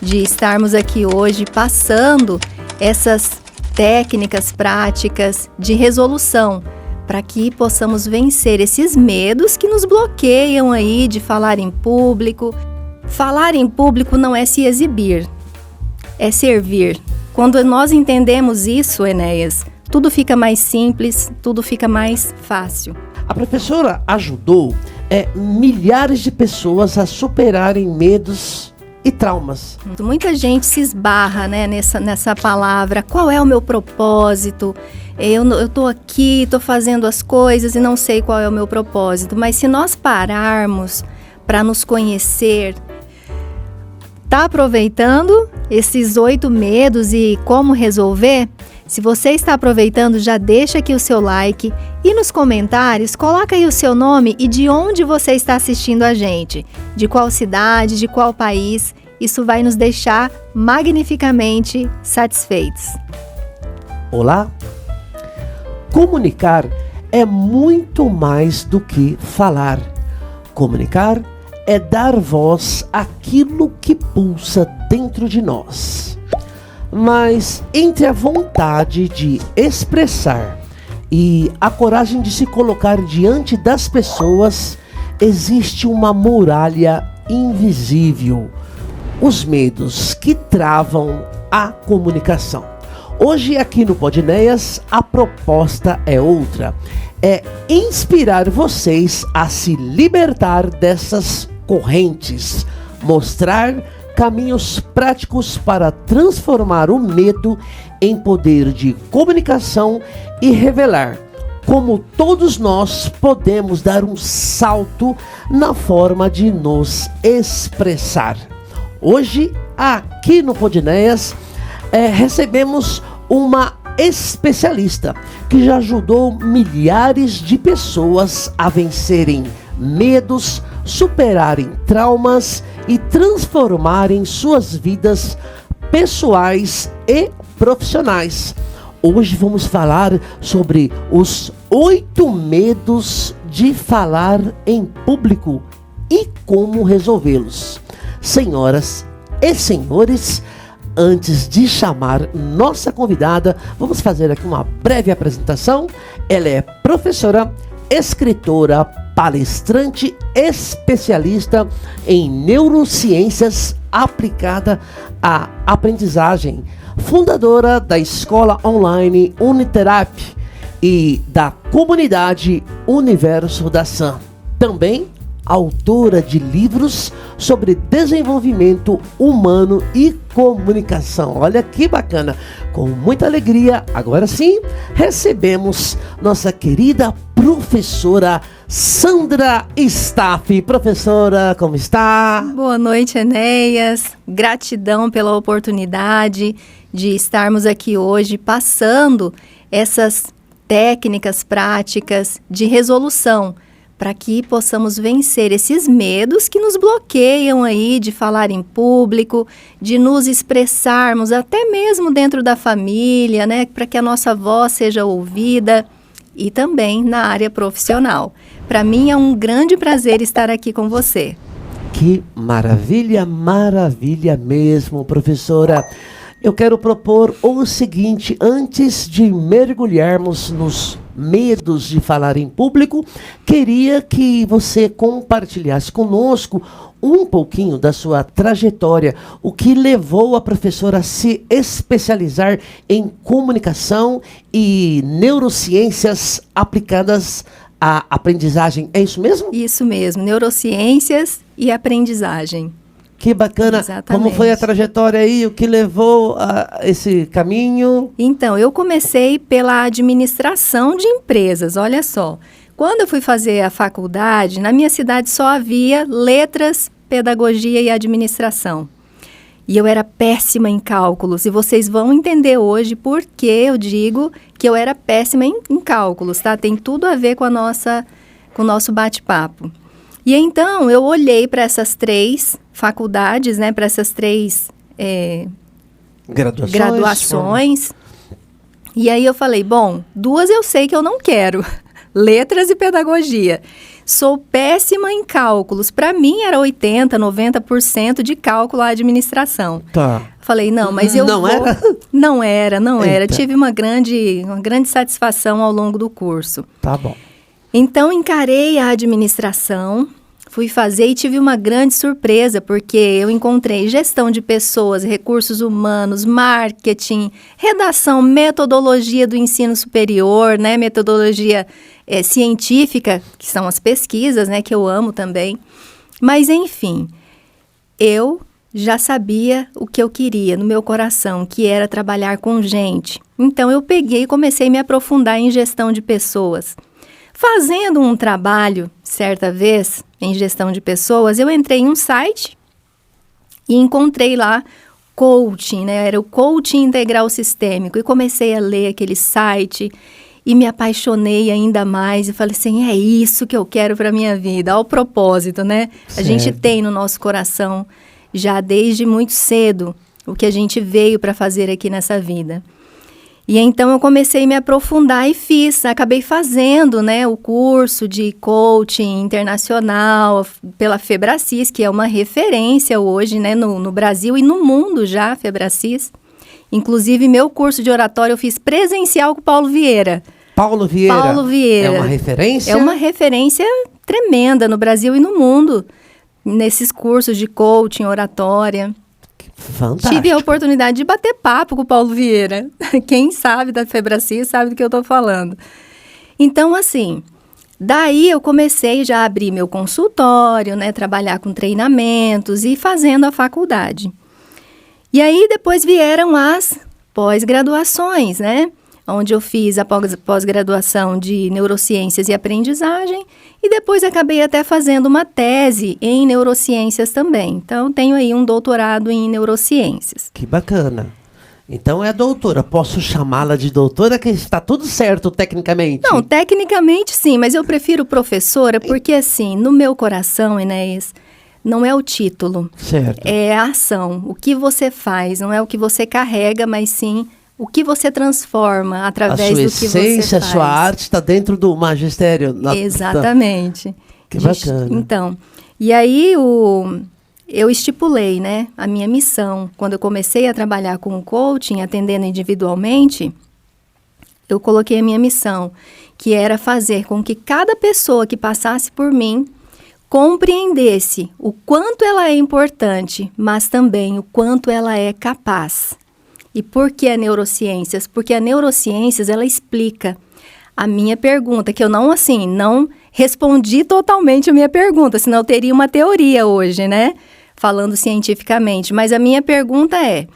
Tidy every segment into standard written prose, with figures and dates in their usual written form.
de estarmos aqui hoje passando essas técnicas práticas de resolução para que possamos vencer esses medos que nos bloqueiam aí de falar em público. Falar em público não é se exibir, é servir. Quando nós entendemos isso, Enéas, tudo fica mais simples, tudo fica mais fácil. A professora ajudou milhares de pessoas a superarem medos e traumas. Muita gente se esbarra, né, nessa palavra. Qual é o meu propósito? Eu tô aqui, tô fazendo as coisas e não sei qual é o meu propósito. Mas se nós pararmos para nos conhecer, tá aproveitando esses 8 medos e como resolver? Se você está aproveitando, já deixa aqui o seu like e nos comentários coloca aí o seu nome e de onde você está assistindo a gente, de qual cidade, de qual país. Isso vai nos deixar magnificamente satisfeitos. Olá! Comunicar é muito mais do que falar. Comunicar é dar voz àquilo que pulsa dentro de nós. Mas entre a vontade de expressar e a coragem de se colocar diante das pessoas, existe uma muralha invisível, os medos que travam a comunicação. Hoje aqui no Podnéias a proposta é outra, é inspirar vocês a se libertar dessas correntes, mostrar caminhos práticos para transformar o medo em poder de comunicação e revelar como todos nós podemos dar um salto na forma de nos expressar. Hoje, aqui no Podnéias, recebemos uma especialista que já ajudou milhares de pessoas a vencerem medos, superarem traumas e transformarem suas vidas pessoais e profissionais. Hoje vamos falar sobre os 8 medos de falar em público e como resolvê-los. Senhoras e senhores, antes de chamar nossa convidada, vamos fazer aqui uma breve apresentação. Ela é professora, escritora, palestrante, especialista em neurociências aplicada à aprendizagem, fundadora da escola online Uniterap e da comunidade Universo da Sam. Também autora de livros sobre desenvolvimento humano e comunicação. Olha que bacana! Com muita alegria, agora sim, recebemos nossa querida professora Sandra Staff. Professora, como está? Boa noite, Enéas. Gratidão pela oportunidade de estarmos aqui hoje passando essas técnicas práticas de resolução para que possamos vencer esses medos que nos bloqueiam aí de falar em público, de nos expressarmos até mesmo dentro da família, né? Para que a nossa voz seja ouvida e também na área profissional. Para mim é um grande prazer estar aqui com você. Que maravilha, maravilha mesmo, professora. Eu quero propor o seguinte, antes de mergulharmos nos medos de falar em público, queria que você compartilhasse conosco um pouquinho da sua trajetória, o que levou a professora a se especializar em comunicação e neurociências aplicadas à aprendizagem. É isso mesmo? Isso mesmo, neurociências e aprendizagem. Que bacana. Exatamente. Como foi a trajetória aí? O que levou a esse caminho? Então, eu comecei pela administração de empresas, olha só. Quando eu fui fazer a faculdade, na minha cidade só havia letras, pedagogia e administração. E eu era péssima em cálculos. E vocês vão entender hoje por que eu digo que eu era péssima em cálculos, tá? Tem tudo a ver com o nosso bate-papo. E então, eu olhei para essas 3 faculdades, né, para essas 3 graduações. E aí eu falei, bom, 2 eu sei que eu não quero, letras e pedagogia. Sou péssima em cálculos. Para mim era 80%, 90% de cálculo à administração. Tá. Falei, não, mas eu Não vou... era? Não era. Eita. Tive uma grande satisfação ao longo do curso. Tá bom. Então, encarei a administração, fui fazer e tive uma grande surpresa, porque eu encontrei gestão de pessoas, recursos humanos, marketing, redação, metodologia do ensino superior, né? Metodologia científica, que são as pesquisas, né? Que eu amo também. Mas, enfim, eu já sabia o que eu queria no meu coração, que era trabalhar com gente. Então, eu peguei e comecei a me aprofundar em gestão de pessoas. Fazendo um trabalho, certa vez, em gestão de pessoas, eu entrei em um site e encontrei lá coaching, né? Era o coaching integral sistêmico. E comecei a ler aquele site e me apaixonei ainda mais. E falei assim, é isso que eu quero para a minha vida. Ao propósito, né? Certo. A gente tem no nosso coração, já desde muito cedo, o que a gente veio para fazer aqui nessa vida. E então eu comecei a me aprofundar e acabei fazendo, né, o curso de coaching internacional pela Febracis, que é uma referência hoje, né, no Brasil e no mundo já, a Febracis. Inclusive, meu curso de oratória eu fiz presencial com o Paulo Vieira. Paulo Vieira. Paulo Vieira. É uma referência? É uma referência tremenda no Brasil e no mundo, nesses cursos de coaching, oratória. Fantástico. Tive a oportunidade de bater papo com o Paulo Vieira. Quem sabe da Febracis sabe do que eu estou falando. Então, assim, daí eu comecei já a abrir meu consultório, né? Trabalhar com treinamentos e fazendo a faculdade. E aí, depois vieram as pós-graduações, né? Onde eu fiz a pós-graduação de neurociências e aprendizagem e depois acabei até fazendo uma tese em neurociências também. Então, tenho aí um doutorado em neurociências. Que bacana. Então é doutora. Posso chamá-la de doutora, que está tudo certo tecnicamente? Não, tecnicamente sim, mas eu prefiro professora porque, assim, no meu coração, Enéas, não é o título. Certo. É a ação. O que você faz, não é o que você carrega, mas sim o que você transforma através do que você faz. A sua essência, a sua arte está dentro do magistério. Exatamente. Que bacana. Então, e aí eu estipulei, né, a minha missão. Quando eu comecei a trabalhar com o coaching, atendendo individualmente, eu coloquei a minha missão, que era fazer com que cada pessoa que passasse por mim compreendesse o quanto ela é importante, mas também o quanto ela é capaz. E por que a neurociências? Porque a neurociências, ela explica a minha pergunta, que eu não respondi totalmente a minha pergunta, senão eu teria uma teoria hoje, né? Falando cientificamente. Mas a minha pergunta é,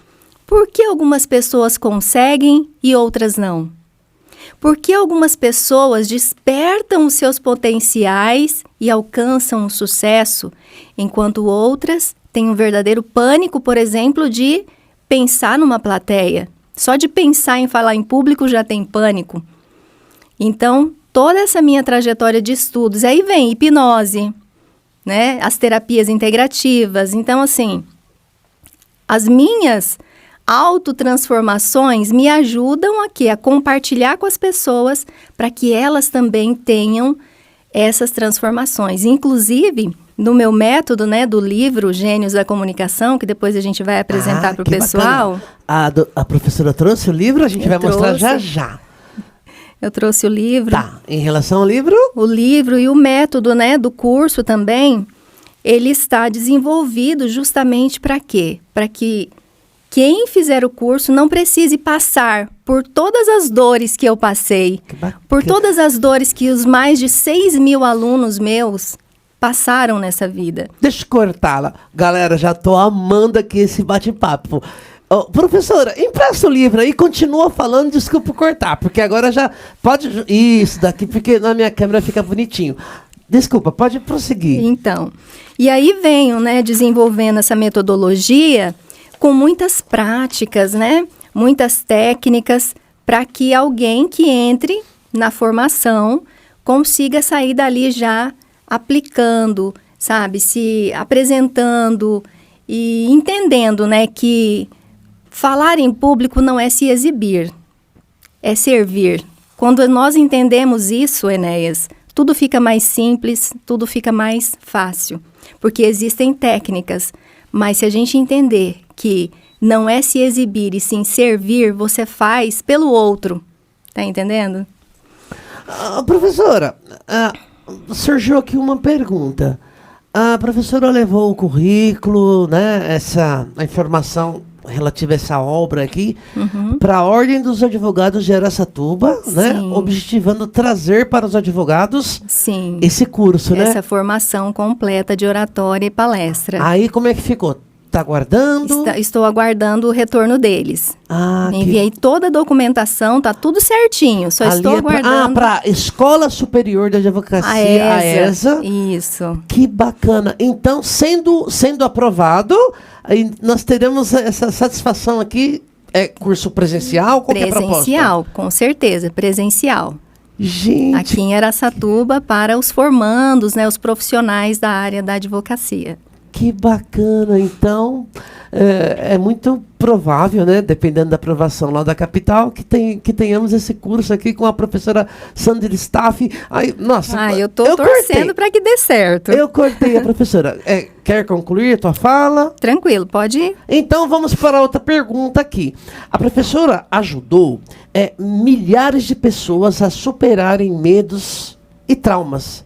por que algumas pessoas conseguem e outras não? Por que algumas pessoas despertam os seus potenciais e alcançam o sucesso, enquanto outras têm um verdadeiro pânico, por exemplo, de pensar numa plateia? Só de pensar em falar em público já tem pânico. Então, toda essa minha trajetória de estudos, aí vem hipnose, né? As terapias integrativas. Então, assim, as minhas autotransformações me ajudam aqui a compartilhar com as pessoas para que elas também tenham essas transformações. Inclusive, no meu método, né, do livro Gênios da Comunicação, que depois a gente vai apresentar para o pessoal. A professora trouxe o livro, a gente vai mostrar já já. Eu trouxe o livro. Tá, em relação ao livro? O livro e o método, né, do curso também, ele está desenvolvido justamente para quê? Para que quem fizer o curso não precise passar por todas as dores que eu passei, por todas as dores que os mais de 6.000 alunos meus passaram nessa vida. Deixa eu cortá-la. Galera, já tô amando aqui esse bate-papo. Oh, professora, empresta o livro aí, continua falando, desculpa cortar, porque agora já pode... Isso daqui, porque na minha câmera fica bonitinho. Desculpa, pode prosseguir. Então, e aí venho, né, desenvolvendo essa metodologia com muitas práticas, né, muitas técnicas, para que alguém que entre na formação consiga sair dali já aplicando, sabe, se apresentando e entendendo, né, que falar em público não é se exibir, é servir. Quando nós entendemos isso, Enéas, tudo fica mais simples, tudo fica mais fácil, porque existem técnicas, mas se a gente entender que não é se exibir e sim servir, você faz pelo outro, tá entendendo? Professora, surgiu aqui uma pergunta. A professora levou o currículo, né, a informação relativa a essa obra aqui, para a Ordem dos Advogados de Araçatuba, né, objetivando trazer para os advogados esse curso, né? Essa formação completa de oratória e palestra. Aí como é que ficou? Está aguardando? Estou aguardando o retorno deles. Enviei toda a documentação, está tudo certinho. Só estou aguardando. Para a Escola Superior de Advocacia, a ESA. Isso. Que bacana. Então, sendo aprovado, aí nós teremos essa satisfação aqui. É curso presencial? Qual presencial, é a proposta? Com certeza, presencial. Gente. Aqui em Araçatuba, para os formandos, né, os profissionais da área da advocacia. Que bacana, então é muito provável, né, dependendo da aprovação lá da capital, que tenhamos esse curso aqui com a professora Sandra Staff. Eu estou torcendo para que dê certo. Eu cortei a professora. Quer concluir a tua fala? Tranquilo, pode ir. Então vamos para outra pergunta aqui. A professora ajudou milhares de pessoas a superarem medos e traumas.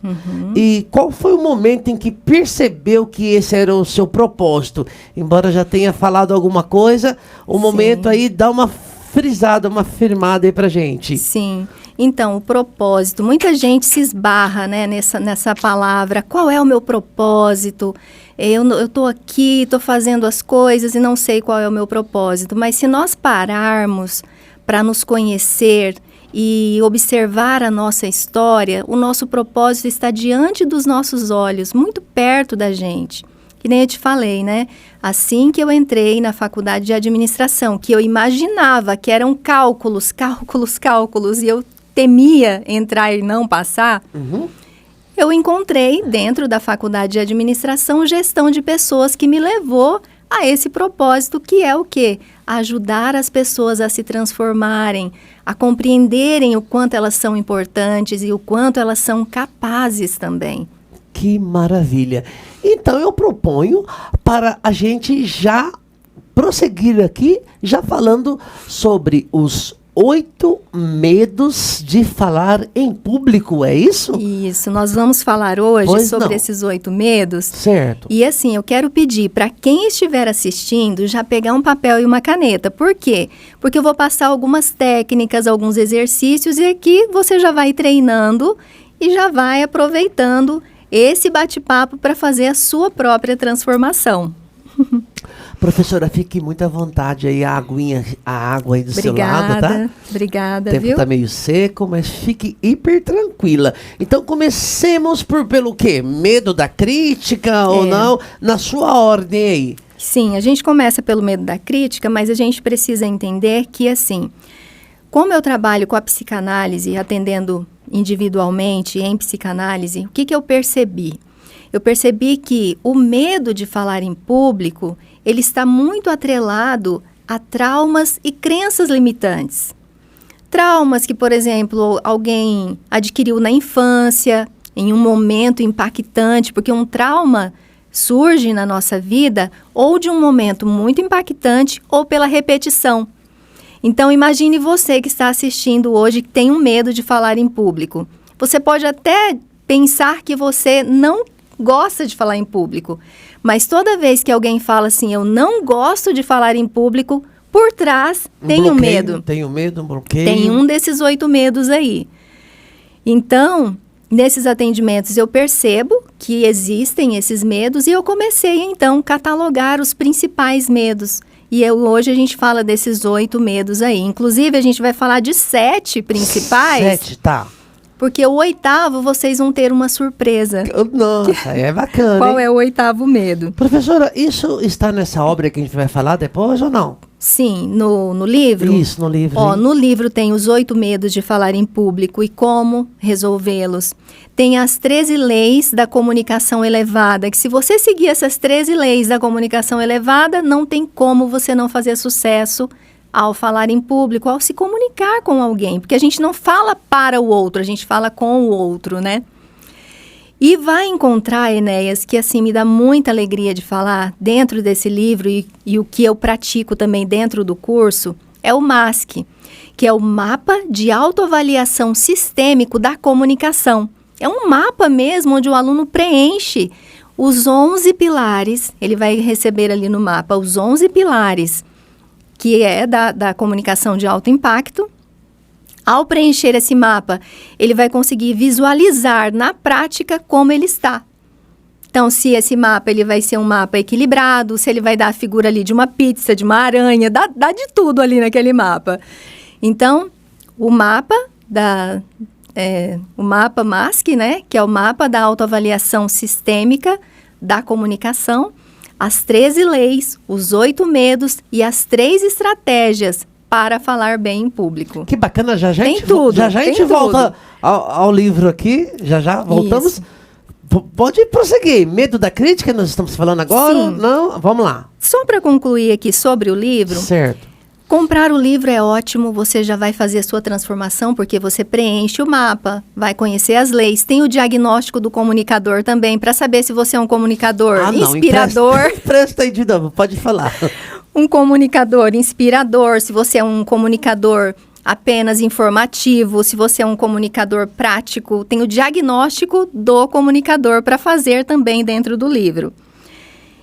E qual foi o momento em que percebeu que esse era o seu propósito? Embora já tenha falado alguma coisa, o momento aí dá uma frisada, uma firmada aí pra gente. Sim. Então, o propósito. Muita gente se esbarra, né, nessa palavra. Qual é o meu propósito? Eu tô aqui, tô fazendo as coisas e não sei qual é o meu propósito. Mas se nós pararmos para nos conhecer e observar a nossa história, o nosso propósito está diante dos nossos olhos, muito perto da gente. Que nem eu te falei, né? Assim que eu entrei na faculdade de administração, que eu imaginava que eram cálculos, e eu temia entrar e não passar, eu encontrei dentro da faculdade de administração gestão de pessoas que me levou a esse propósito, que é o quê? Ajudar as pessoas a se transformarem, a compreenderem o quanto elas são importantes e o quanto elas são capazes também. Que maravilha! Então eu proponho para a gente já prosseguir aqui, já falando sobre os 8 medos de falar em público, é isso? Isso, nós vamos falar hoje sobre esses 8 medos. Certo. E assim, eu quero pedir para quem estiver assistindo já pegar um papel e uma caneta. Por quê? Porque eu vou passar algumas técnicas, alguns exercícios e aqui você já vai treinando e já vai aproveitando esse bate-papo para fazer a sua própria transformação. Professora, fique muito à vontade aí, a água aí do seu lado, tá? Obrigada, o tempo viu? Tá meio seco, mas fique hiper tranquila. Então, comecemos pelo quê? Medo da crítica ou não? Na sua ordem aí. Sim, a gente começa pelo medo da crítica, mas a gente precisa entender que, assim, como eu trabalho com a psicanálise, atendendo individualmente em psicanálise, o que eu percebi? Eu percebi que o medo de falar em público, ele está muito atrelado a traumas e crenças limitantes. Traumas que, por exemplo, alguém adquiriu na infância, em um momento impactante, porque um trauma surge na nossa vida ou de um momento muito impactante ou pela repetição. Então, imagine você que está assistindo hoje que tem um medo de falar em público. Você pode até pensar que você não gosta de falar em público, mas toda vez que alguém fala assim, eu não gosto de falar em público, por trás tem um medo. Tem um medo, um bloqueio. Tem um desses 8 medos aí. Então, nesses atendimentos eu percebo que existem esses medos e eu comecei então a catalogar os principais medos. E hoje a gente fala desses 8 medos aí. Inclusive a gente vai falar de 7 principais. 7, tá. Porque o 8º, vocês vão ter uma surpresa. Nossa, é bacana. Qual é o 8º medo? Professora, isso está nessa obra que a gente vai falar depois ou não? Sim, no livro. Isso, no livro. No livro tem os 8 medos de falar em público e como resolvê-los. Tem as 13 leis da comunicação elevada, que se você seguir essas 13 leis da comunicação elevada, não tem como você não fazer sucesso ao falar em público, ao se comunicar com alguém. Porque a gente não fala para o outro, a gente fala com o outro, né? E vai encontrar, Enéas, que assim me dá muita alegria de falar dentro desse livro e o que eu pratico também dentro do curso, é o MASC, que é o Mapa de Autoavaliação Sistêmico da Comunicação. É um mapa mesmo onde o aluno preenche os 11 pilares, ele vai receber ali no mapa os 11 pilares, que é da comunicação de alto impacto. Ao preencher esse mapa, ele vai conseguir visualizar na prática como ele está. Então, se esse mapa ele vai ser um mapa equilibrado, se ele vai dar a figura ali de uma pizza, de uma aranha, dá de tudo ali naquele mapa. Então, o mapa o mapa MASC, né, que é o mapa da autoavaliação sistêmica da comunicação, as 13 leis, os 8 medos e as 3 estratégias para falar bem em público. Que bacana, já a gente tem volta ao livro aqui, já voltamos. Isso. Pode prosseguir. Medo da crítica, nós estamos falando agora? Sim. Não? Vamos lá. Só para concluir aqui sobre o livro, Certo. comprar o livro é ótimo, você já vai fazer a sua transformação, porque você preenche o mapa, vai conhecer as leis. Tem o diagnóstico do comunicador também, para saber se você é um comunicador inspirador. Presta aí de novo, pode falar. Um comunicador inspirador, se você é um comunicador apenas informativo, se você é um comunicador prático, tem o diagnóstico do comunicador para fazer também dentro do livro.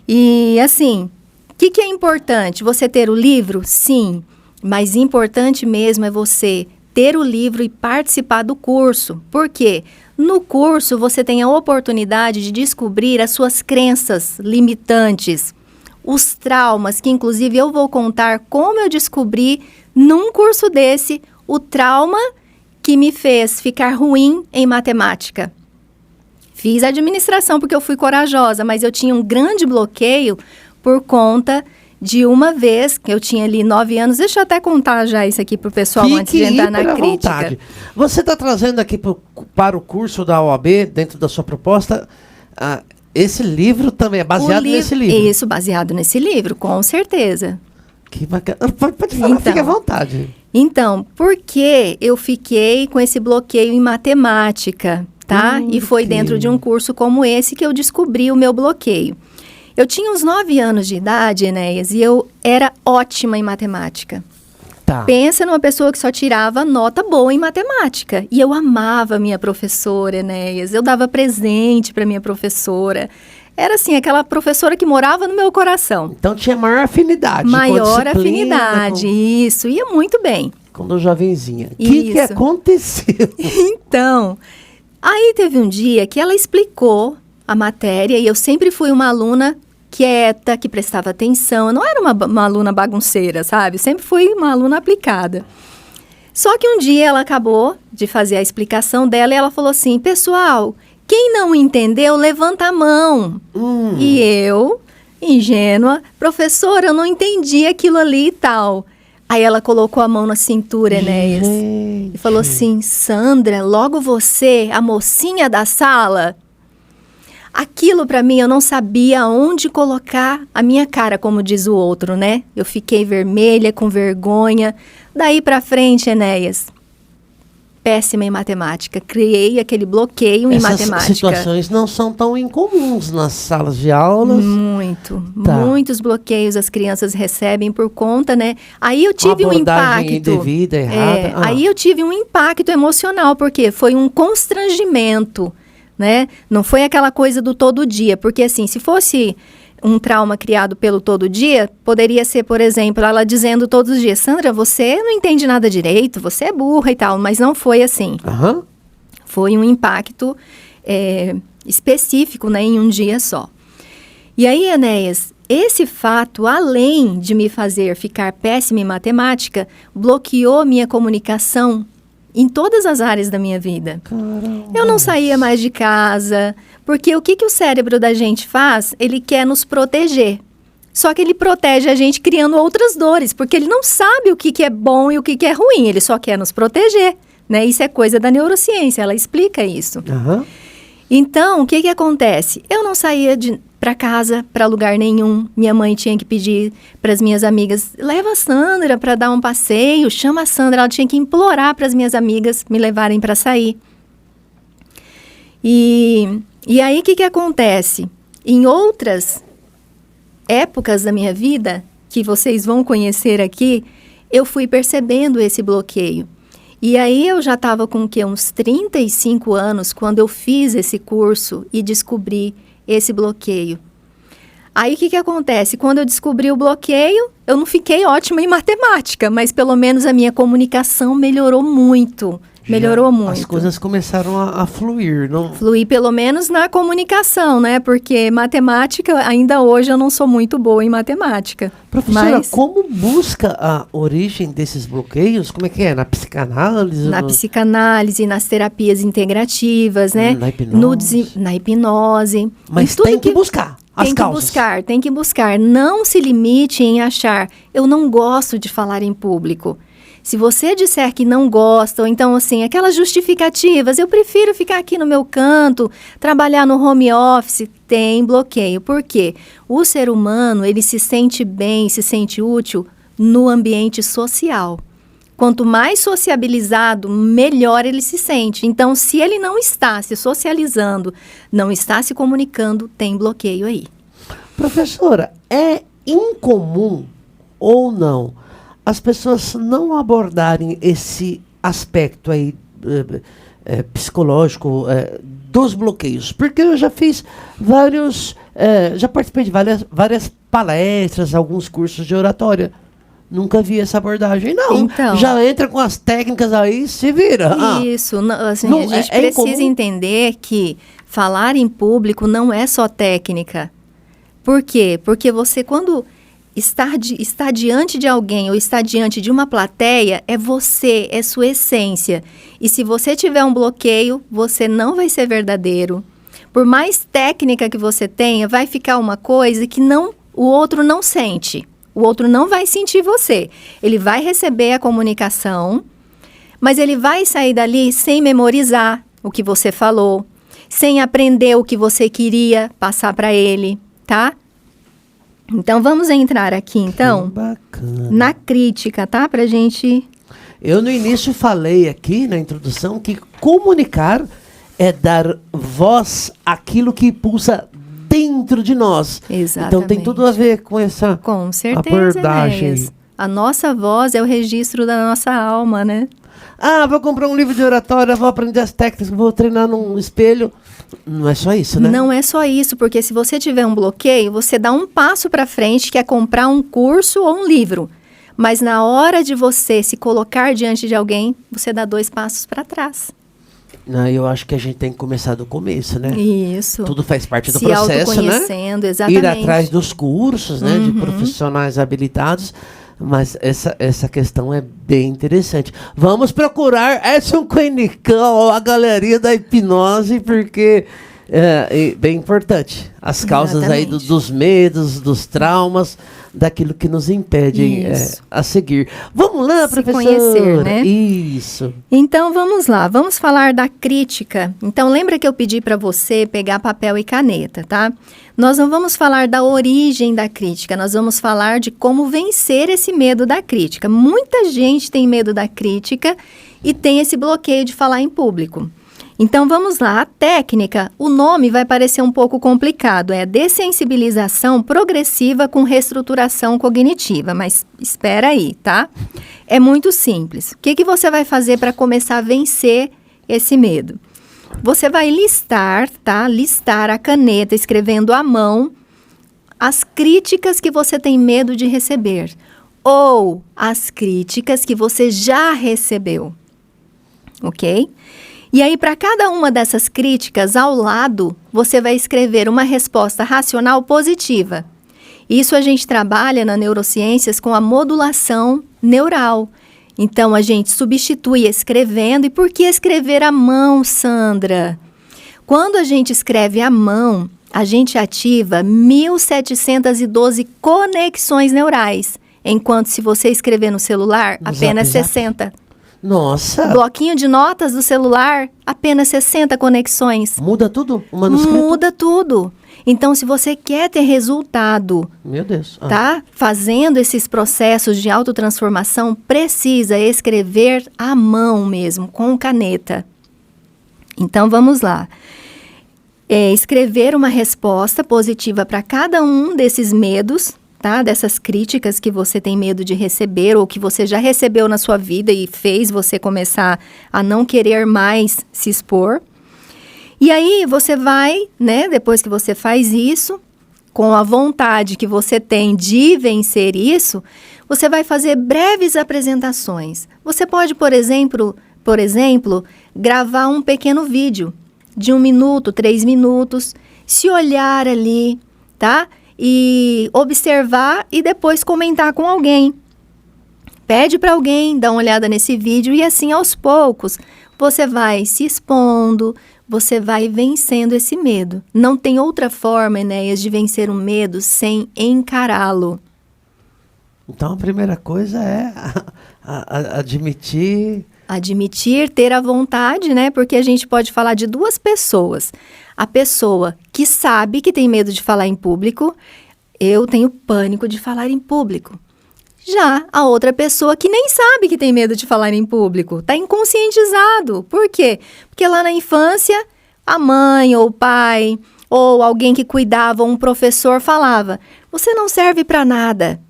E assim, o que é importante? Você ter o livro? Sim, mas importante mesmo é você ter o livro e participar do curso. Por quê? No curso você tem a oportunidade de descobrir as suas crenças limitantes, os traumas, que inclusive eu vou contar como eu descobri num curso desse o trauma que me fez ficar ruim em matemática. Fiz administração porque eu fui corajosa, mas eu tinha um grande bloqueio por conta de uma vez, que eu tinha ali 9 anos, deixa eu até contar já isso aqui para o pessoal antes de entrar na crítica. Vontade. Você está trazendo aqui para o curso da OAB, dentro da sua proposta, esse livro também é baseado nesse livro? Isso, baseado nesse livro, com certeza. Que bacana. Pode falar, fique à vontade. Então, por que eu fiquei com esse bloqueio em matemática, tá? E foi dentro de um curso como esse que eu descobri o meu bloqueio. Eu tinha uns 9 anos de idade, Enéas, e eu era ótima em matemática. Tá. Pensa numa pessoa que só tirava nota boa em matemática. E eu amava a minha professora, Enéas. Eu dava presente para minha professora. Era assim, aquela professora que morava no meu coração. Então tinha maior afinidade. Maior afinidade, isso. Ia muito bem. Quando jovenzinha. O que aconteceu? Então, aí teve um dia que ela explicou a matéria e eu sempre fui uma aluna quieta, que prestava atenção. Eu não era uma aluna bagunceira, sabe? Sempre fui uma aluna aplicada. Só que um dia ela acabou de fazer a explicação dela e ela falou assim, pessoal, quem não entendeu, levanta a mão. E eu, ingênua, professora, eu não entendi aquilo ali e tal. Aí ela colocou a mão na cintura, Enéas, e falou assim, Sandra, logo você, a mocinha da sala? Aquilo para mim, eu não sabia onde colocar a minha cara, como diz o outro, né? Eu fiquei vermelha, com vergonha. Daí para frente, Enéas, péssima em matemática. Criei aquele bloqueio em matemática. Essas situações não são tão incomuns nas salas de aulas. Muitos bloqueios as crianças recebem por conta, né? Aí eu tive um impacto. Indevida, errada. Aí eu tive um impacto emocional, porque foi um constrangimento, né? Não foi aquela coisa do todo dia, porque assim, se fosse um trauma criado pelo todo dia, poderia ser, por exemplo, ela dizendo todos os dias, Sandra, você não entende nada direito, você é burra e tal, mas não foi assim. Foi um impacto específico, né, em um dia só. E aí, Enéas, esse fato, além de me fazer ficar péssima em matemática, bloqueou minha comunicação em todas as áreas da minha vida. Caramba. Eu não saía mais de casa, porque o que o cérebro da gente faz? Ele quer nos proteger. Só que ele protege a gente criando outras dores, porque ele não sabe o que é bom e o que é ruim, ele só quer nos proteger, né? Isso é coisa da neurociência, ela explica isso. Então, o que acontece? Eu não saía para casa, para lugar nenhum. Minha mãe tinha que pedir para as minhas amigas, leva a Sandra para dar um passeio, chama a Sandra. Ela tinha que implorar para as minhas amigas me levarem para sair. E E aí, o que acontece? Em outras épocas da minha vida, que vocês vão conhecer aqui, eu fui percebendo esse bloqueio. E aí, eu já estava com uns 35 anos, quando eu fiz esse curso e descobri esse bloqueio. Aí, o que acontece? Quando eu descobri o bloqueio, eu não fiquei ótima em matemática, mas pelo menos a minha comunicação melhorou muito. Melhorou muito. As coisas começaram a fluir, não? Fluir pelo menos na comunicação, né? Porque matemática, ainda hoje eu não sou muito boa em matemática. Professora, como busca a origem desses bloqueios? Como é que é? Na psicanálise? Na psicanálise, nas terapias integrativas, né? Na hipnose. Na hipnose. Mas tem que buscar as causas. Tem que buscar. Não se limite em achar, eu não gosto de falar em público. Se você disser que não gosta, ou então, assim, aquelas justificativas, eu prefiro ficar aqui no meu canto, trabalhar no home office, tem bloqueio. Por quê? O ser humano, ele se sente bem, se sente útil no ambiente social. Quanto mais sociabilizado, melhor ele se sente. Então, se ele não está se socializando, não está se comunicando, tem bloqueio aí. Professora, é incomum ou não as pessoas não abordarem esse aspecto aí psicológico dos bloqueios? Porque eu já fiz já participei de várias palestras, alguns cursos de oratória. Nunca vi essa abordagem, não. Então, já entra com as técnicas aí, se vira. Isso, assim, a gente precisa entender que falar em público não é só técnica. Por quê? Porque você, quando está diante de alguém ou está diante de uma plateia, é você, é sua essência. E se você tiver um bloqueio, você não vai ser verdadeiro. Por mais técnica que você tenha, vai ficar uma coisa que o outro não sente. O outro não vai sentir você. Ele vai receber a comunicação, mas ele vai sair dali sem memorizar o que você falou, sem aprender o que você queria passar para ele, tá? Então, vamos entrar aqui, então, na crítica, tá? Pra gente... Eu, no início, falei aqui, na introdução, que comunicar é dar voz àquilo que pulsa dentro de nós. Exatamente. Então, tem tudo a ver com essa com certeza, abordagem. Enéas. A nossa voz é o registro da nossa alma, né? Vou comprar um livro de oratória, vou aprender as técnicas, vou treinar num espelho. Não é só isso, né? Não é só isso, porque se você tiver um bloqueio, você dá um passo para frente, que é comprar um curso ou um livro. Mas na hora de você se colocar diante de alguém, você dá 2 passos para trás. Eu acho que a gente tem que começar do começo, né? Isso. Tudo faz parte do se processo, né? Se autoconhecendo, exatamente. Ir atrás dos cursos, né? De profissionais habilitados. Mas essa questão é bem interessante. Vamos procurar Edson Coenicão, a galeria da hipnose, porque é bem importante. As causas aí dos medos, dos traumas, daquilo que nos impede a seguir. Vamos lá, professora? Conhecer, né? Isso. Então, vamos lá. Vamos falar da crítica. Então, lembra que eu pedi para você pegar papel e caneta, tá? Nós não vamos falar da origem da crítica, nós vamos falar de como vencer esse medo da crítica. Muita gente tem medo da crítica e tem esse bloqueio de falar em público. Então, vamos lá. A técnica, o nome vai parecer um pouco complicado. É dessensibilização progressiva com reestruturação cognitiva. Mas espera aí, tá? É muito simples. O que você vai fazer para começar a vencer esse medo? Você vai listar, tá? Listar a caneta, escrevendo à mão, as críticas que você tem medo de receber. Ou as críticas que você já recebeu. Ok? E aí, para cada uma dessas críticas, ao lado, você vai escrever uma resposta racional positiva. Isso a gente trabalha na neurociências com a modulação neural. Então, a gente substitui escrevendo. E por que escrever à mão, Sandra? Quando a gente escreve à mão, a gente ativa 1.712 conexões neurais. Enquanto se você escrever no celular, apenas 60. Nossa! O bloquinho de notas do celular, apenas 60 conexões. Muda tudo? O manuscrito? Muda tudo. Então, se você quer ter resultado, meu Deus, tá? Fazendo esses processos de autotransformação, precisa escrever à mão mesmo, com caneta. Então, vamos lá. escrever uma resposta positiva para cada um desses medos, tá? Dessas críticas que você tem medo de receber ou que você já recebeu na sua vida e fez você começar a não querer mais se expor. E aí você vai, né, depois que você faz isso, com a vontade que você tem de vencer isso, você vai fazer breves apresentações. Você pode, por exemplo, gravar um pequeno vídeo de 1 minuto, 3 minutos, se olhar ali, tá? E observar e depois comentar com alguém. Pede para alguém dar uma olhada nesse vídeo e assim, aos poucos, você vai se expondo, você vai vencendo esse medo. Não tem outra forma, Enéas, de vencer um medo sem encará-lo. Então, a primeira coisa é admitir... Admitir, ter a vontade, né? Porque a gente pode falar de 2 pessoas. A pessoa que sabe que tem medo de falar em público. Eu tenho pânico de falar em público. Já a outra pessoa que nem sabe que tem medo de falar em público. Está inconscientizado. Por quê? Porque lá na infância, a mãe ou o pai, ou alguém que cuidava, ou um professor falava: você não serve para nada.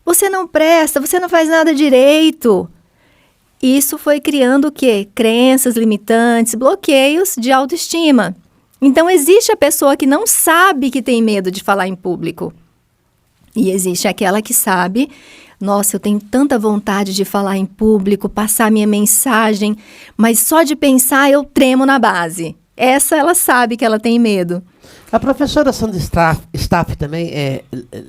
Você não presta, você não faz nada direito. Isso foi criando o quê? Crenças limitantes, bloqueios de autoestima. Então, existe a pessoa que não sabe que tem medo de falar em público. E existe aquela que sabe: nossa, eu tenho tanta vontade de falar em público, passar minha mensagem, mas só de pensar eu tremo na base. Essa ela sabe que ela tem medo. A professora Sandra Staff também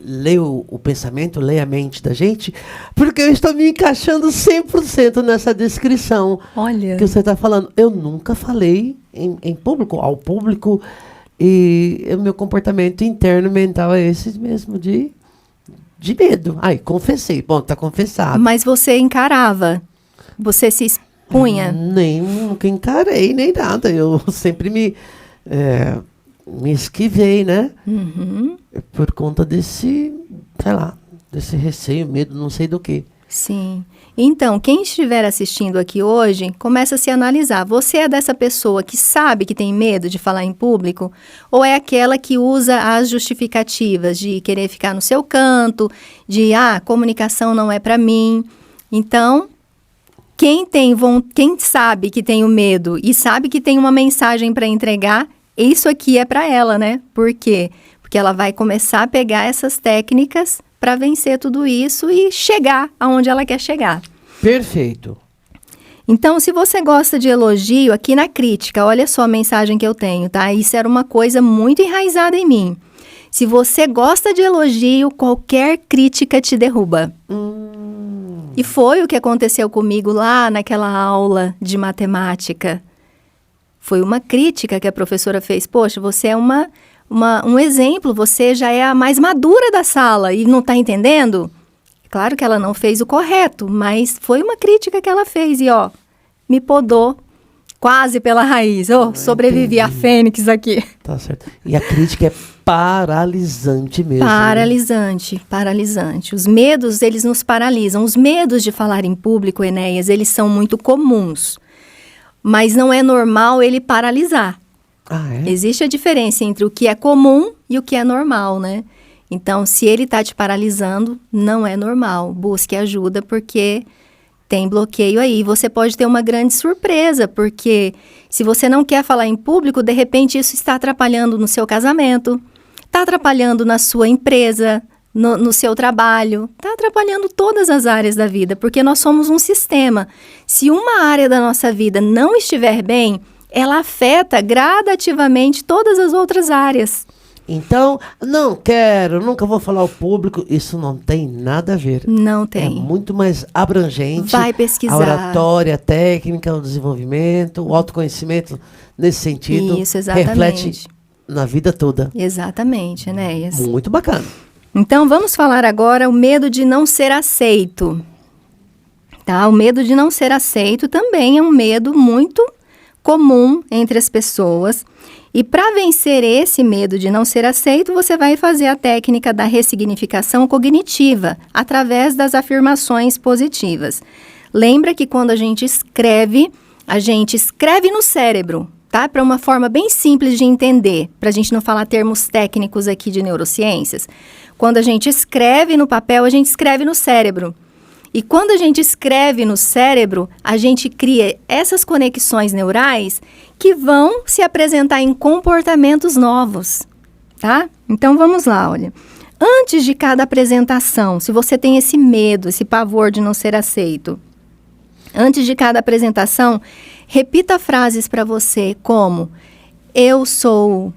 lê o pensamento, lê a mente da gente, porque eu estou me encaixando 100% nessa descrição. Olha. Que você está falando. Eu nunca falei em público, ao público, e o meu comportamento interno mental é esse mesmo, de medo. Ai, confessei. Bom, tá confessado. Mas você encarava? Você se expunha? Nunca encarei, nem nada. Eu sempre me esquivei, né? Uhum. Por conta desse, sei lá, desse receio, medo, não sei do que. Sim. Então, quem estiver assistindo aqui hoje, começa a se analisar. Você é dessa pessoa que sabe que tem medo de falar em público? Ou é aquela que usa as justificativas de querer ficar no seu canto, de, comunicação não é para mim? Então, quem sabe que tem o medo e sabe que tem uma mensagem para entregar, isso aqui é para ela, né? Por quê? Porque ela vai começar a pegar essas técnicas para vencer tudo isso e chegar aonde ela quer chegar. Perfeito. Então, se você gosta de elogio, aqui na crítica, olha só a mensagem que eu tenho, tá? Isso era uma coisa muito enraizada em mim. Se você gosta de elogio, qualquer crítica te derruba. E foi o que aconteceu comigo lá naquela aula de matemática. Foi uma crítica que a professora fez. Poxa, você é um exemplo, você já é a mais madura da sala e não está entendendo? Claro que ela não fez o correto, mas foi uma crítica que ela fez e, me podou quase pela raiz. Sobrevivi a fênix aqui. Tá certo. E a crítica é paralisante mesmo. Paralisante. Os medos, eles nos paralisam. Os medos de falar em público, Enéas, eles são muito comuns. Mas não é normal ele paralisar. É? Existe a diferença entre o que é comum e o que é normal, né? Então, se ele está te paralisando, não é normal. Busque ajuda, porque tem bloqueio aí. Você pode ter uma grande surpresa, porque se você não quer falar em público, de repente isso está atrapalhando no seu casamento, está atrapalhando na sua empresa, no seu trabalho, está atrapalhando todas as áreas da vida, porque nós somos um sistema. Se uma área da nossa vida não estiver bem, ela afeta gradativamente todas as outras áreas. Então, nunca vou falar ao público, isso não tem nada a ver. Não tem. É muito mais abrangente. Vai pesquisar. A oratória, a técnica, o desenvolvimento, o autoconhecimento, nesse sentido, isso, exatamente. Reflete na vida toda. Exatamente, Enéas. Muito bacana. Então, vamos falar agora o medo de não ser aceito. Tá? O medo de não ser aceito também é um medo muito comum entre as pessoas. E para vencer esse medo de não ser aceito, você vai fazer a técnica da ressignificação cognitiva, através das afirmações positivas. Lembra que quando a gente escreve no cérebro, tá? Para uma forma bem simples de entender, para a gente não falar termos técnicos aqui de neurociências. Quando a gente escreve no papel, a gente escreve no cérebro. E quando a gente escreve no cérebro, a gente cria essas conexões neurais que vão se apresentar em comportamentos novos, tá? Então, vamos lá, olha. Antes de cada apresentação, se você tem esse medo, esse pavor de não ser aceito, antes de cada apresentação, repita frases para você como: eu sou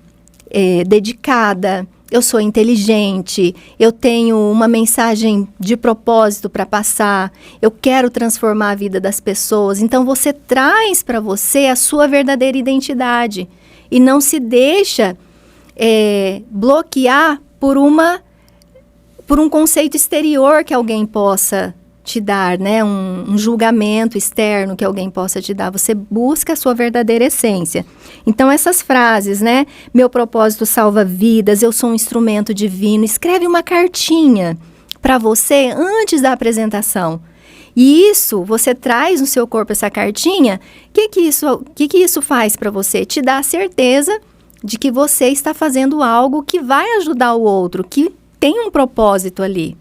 dedicada, eu sou inteligente, eu tenho uma mensagem de propósito para passar, eu quero transformar a vida das pessoas. Então, você traz para você a sua verdadeira identidade e não se deixa bloquear por um conceito exterior que alguém possa te dar, né? Um julgamento externo que alguém possa te dar. Você busca a sua verdadeira essência. Então, essas frases, né? Meu propósito salva vidas, eu sou um instrumento divino. Escreve uma cartinha para você antes da apresentação. E isso, você traz no seu corpo essa cartinha. O que isso faz para você? Te dá a certeza de que você está fazendo algo que vai ajudar o outro, que tem um propósito ali.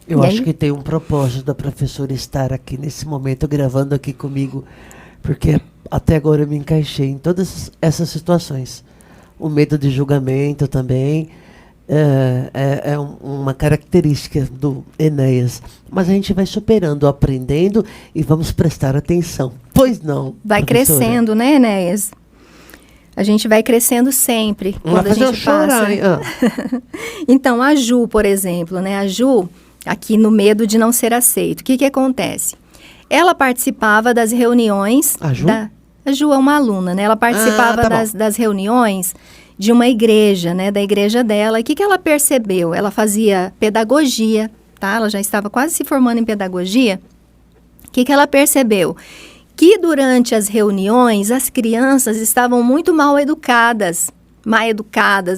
Eu acho que tem um propósito da professora estar aqui nesse momento, gravando aqui comigo, porque até agora eu me encaixei em todas essas situações. O medo de julgamento também é uma característica do Enéas. Mas a gente vai superando, aprendendo e vamos prestar atenção. Pois não, vai professora? Crescendo, né, Enéas? A gente vai crescendo sempre quando a gente passa. Então, a Ju, por exemplo, né? A Ju, aqui no medo de não ser aceito. O que acontece? Ela participava das reuniões... A Ju? A Ju é uma aluna, né? Ela participava das reuniões de uma igreja, né? Da igreja dela. E o que ela percebeu? Ela fazia pedagogia, tá? Ela já estava quase se formando em pedagogia. O que ela percebeu? Que durante as reuniões, as crianças estavam muito mal educadas,